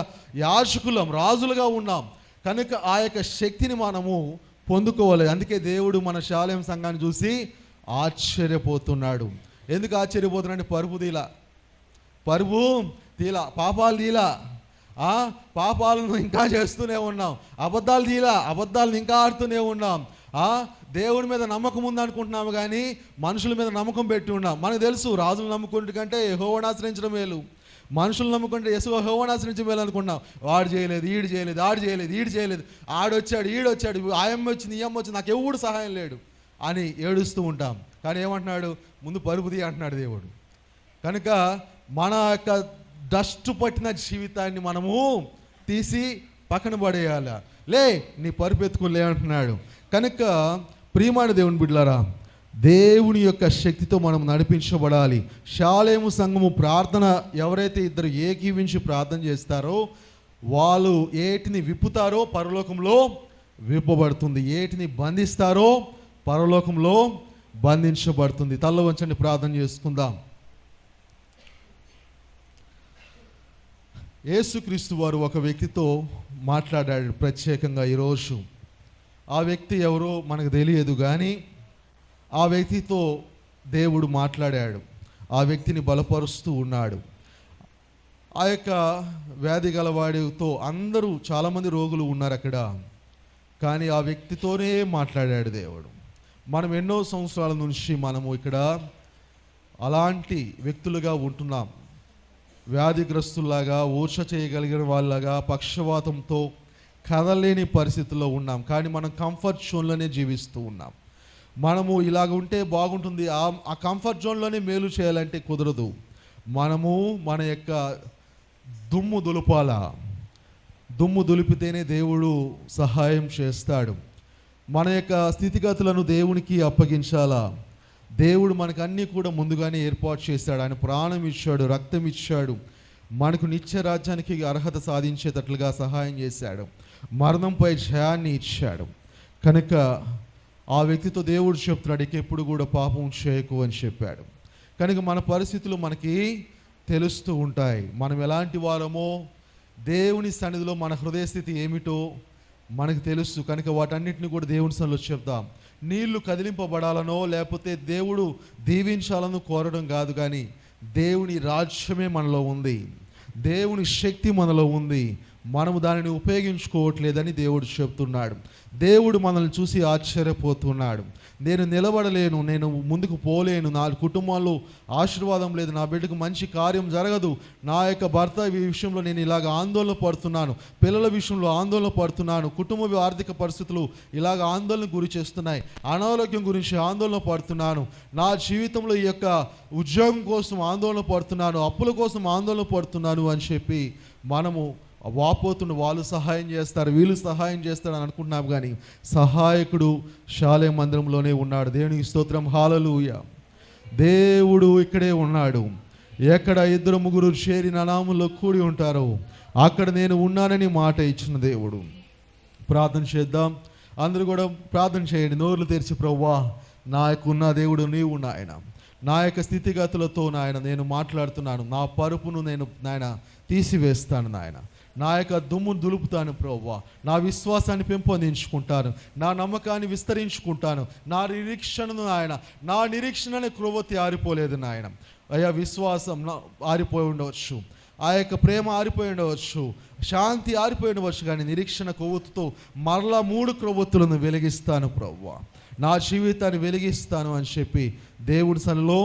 యాజకులం, రాజులుగా ఉన్నాం. కనుక ఆ యొక్క శక్తిని మనము పొందుకోవాలి. అందుకే దేవుడు మన షాలేం సంఘాన్ని చూసి ఆశ్చర్యపోతున్నాడు. ఎందుకు ఆశ్చర్యపోతున్నాడు? పరుపు తీలా, పాపాలు తీలా, పాపాలను ఇంకా చేస్తూనే ఉన్నాం, అబద్ధాలను ఇంకా ఆడుతూనే ఉన్నాం. దేవుడి మీద నమ్మకం ఉందనుకుంటున్నాము, కానీ మనుషుల మీద నమ్మకం పెట్టి ఉన్నాం. మనకు తెలుసు, రాజులు నమ్ముకుంటే కంటే యెహోవాను ఆశ్రయించడం మేలు, మనుషులు నమ్ముకుంటే యెహోవాను ఆశ్రయించడం మేలు అనుకున్నాం. వాడు చేయలేదు, ఈడు చేయలేదు, ఈడు చేయలేదు, ఆడొచ్చాడు, ఈడొచ్చాడు, ఆయమ్మ వచ్చింది, ఈ అమ్మ వచ్చింది, నాకు ఎవడు సహాయం లేడు అని ఏడుస్తూ ఉంటాం. కానీ ఏమంటున్నాడు? ముందు పరుపుది అంటున్నాడు దేవుడు. కనుక మన యొక్క డస్ట్ పట్టిన జీవితాన్ని మనము తీసి పక్కన పడేయాలి. లే, నీ పరుపు ఎత్తుకుని లే అంటున్నాడు. కనుక ప్రియమైన దేవుని బిడ్డలారా, దేవుని యొక్క శక్తితో మనం నడిపించబడాలి. షాలేము సంఘము ప్రార్థన, ఎవరైతే ఇద్దరు ఏకీవించి ప్రార్థన చేస్తారో వాళ్ళు ఏటిని విప్పుతారో పరలోకంలో విప్పబడుతుంది, ఏటిని బంధిస్తారో పరలోకంలో బంధించబడుతుంది. తల్ల వంచండి, ప్రార్థన చేసుకుందాం. యేసుక్రీస్తు వారు ఒక వ్యక్తితో మాట్లాడాడు ప్రత్యేకంగా ఈరోజు. ఆ వ్యక్తి ఎవరో మనకు తెలియదు, కానీ ఆ వ్యక్తితో దేవుడు మాట్లాడాడు. ఆ వ్యక్తిని బలపరుస్తూ ఉన్నాడు. ఆ యొక్క వ్యాధి గలవాడితో అందరూ చాలామంది రోగులు ఉన్నారు అక్కడ, కానీ ఆ వ్యక్తితోనే మాట్లాడాడు దేవుడు. మనం ఎన్నో సంవత్సరాల నుంచి మనము ఇక్కడ అలాంటి వ్యక్తులుగా ఉంటున్నాం. వ్యాధిగ్రస్తులాగా, ఊర్చ చేయగలిగిన వాళ్ళగా, పక్షవాతంతో కదలేని పరిస్థితుల్లో ఉన్నాం, కానీ మనం కంఫర్ట్ జోన్లోనే జీవిస్తూ ఉన్నాం. మనము ఇలాగ ఉంటే బాగుంటుంది, ఆ కంఫర్ట్ జోన్లోనే మేలు చేయాలంటే కుదరదు. మనము మన యొక్క దుమ్ము దులుపాలా. దుమ్ము దులిపితేనే దేవుడు సహాయం చేస్తాడు. మన యొక్క స్థితిగతులను దేవునికి అప్పగించాలా. దేవుడు మనకు అన్నీ కూడా ముందుగానే ఏర్పాటు చేశాడు. ఆయన ప్రాణం ఇచ్చాడు, రక్తం ఇచ్చాడు, మనకు నిత్య రాజ్యానికి అర్హత సాధించేటట్లుగా సహాయం చేశాడు, మరణంపై జయాన్ని ఇచ్చాడు. కనుక ఆ వ్యక్తితో దేవుడు చెప్తున్నాడు, ఇక ఎప్పుడు కూడా పాపం చేయకు అని చెప్పాడు. కనుక మన పరిస్థితులు మనకి తెలుస్తూ ఉంటాయి. మనం ఎలాంటి వారమో, దేవుని సన్నిధిలో మన హృదయ స్థితి ఏమిటో మనకు తెలుసు. కనుక వాటన్నిటిని కూడా దేవుని సన్నిధిలో చెప్దాం. నీళ్లు కదిలింపబడాలనో లేకపోతే దేవుడు దీవించాలనో కోరడం కాదు, కానీ దేవుని రాజ్యమే మనలో ఉంది, దేవుని శక్తి మనలో ఉంది, మనము దానిని ఉపయోగించుకోవట్లేదని దేవుడు చెప్తున్నాడు. దేవుడు మనల్ని చూసి ఆశ్చర్యపోతున్నాడు. నేను నిలబడలేను, నేను ముందుకు పోలేను, నా కుటుంబంలో ఆశీర్వాదం లేదు, నా బిడ్డకు మంచి కార్యం జరగదు, నా యొక్క భర్త విషయంలో నేను ఇలాగ ఆందోళన పడుతున్నాను, పిల్లల విషయంలో ఆందోళన పడుతున్నాను, కుటుంబ ఆర్థిక పరిస్థితులు ఇలాగ ఆందోళన గురి చేస్తున్నాయి, అనారోగ్యం గురించి ఆందోళన పడుతున్నాను, నా జీవితంలో ఈ యొక్క ఉద్యోగం కోసం ఆందోళన పడుతున్నాను, అప్పుల కోసం ఆందోళన పడుతున్నాను అని చెప్పి మనము వాపోతున్న వాళ్ళు సహాయం చేస్తారు, వీళ్ళు సహాయం చేస్తారని అనుకుంటున్నాం, కానీ సహాయకుడు శాలే మందిరంలోనే ఉన్నాడు. దేవునికి స్తోత్రం, హల్లెలూయా. దేవుడు ఇక్కడే ఉన్నాడు. ఎక్కడ 2-3 చేరి నా నామములో కూడి ఉంటారో అక్కడ నేను ఉన్నానని మాట ఇచ్చిన దేవుడు. ప్రార్థన చేద్దాం. అందరూ కూడా ప్రార్థన చేయండి. నోర్లు తెరిచి, ప్రభువా నాయకున్న దేవుడు నీవు నాయన, నా యొక్క స్థితిగతులతో నాయన నేను మాట్లాడుతున్నాను, నా పరుపును నేను నాయన తీసివేస్తాను నాయన, నా యొక్క దుమ్మును దులుపుతాను ప్రభువా, నా విశ్వాసాన్ని పెంపొందించుకుంటాను, నా నమ్మకాన్ని విస్తరించుకుంటాను, నా నిరీక్షణను నాయన, నా నిరీక్షణనే క్రొవ్వొత్తి ఆరిపోలేదు నాయన. అయ్యా విశ్వాసం ఆరిపోయి ఉండవచ్చు, ఆ యొక్క ప్రేమ ఆరిపోయి ఉండవచ్చు, శాంతి ఆరిపోయి ఉండవచ్చు, కానీ నిరీక్షణ కొవ్వొత్తుతో మరలా 3 క్రొవ్వొత్తులను వెలిగిస్తాను ప్రభువా, నా జీవితాన్ని వెలిగిస్తాను అని చెప్పి దేవుడి సన్నిధిలో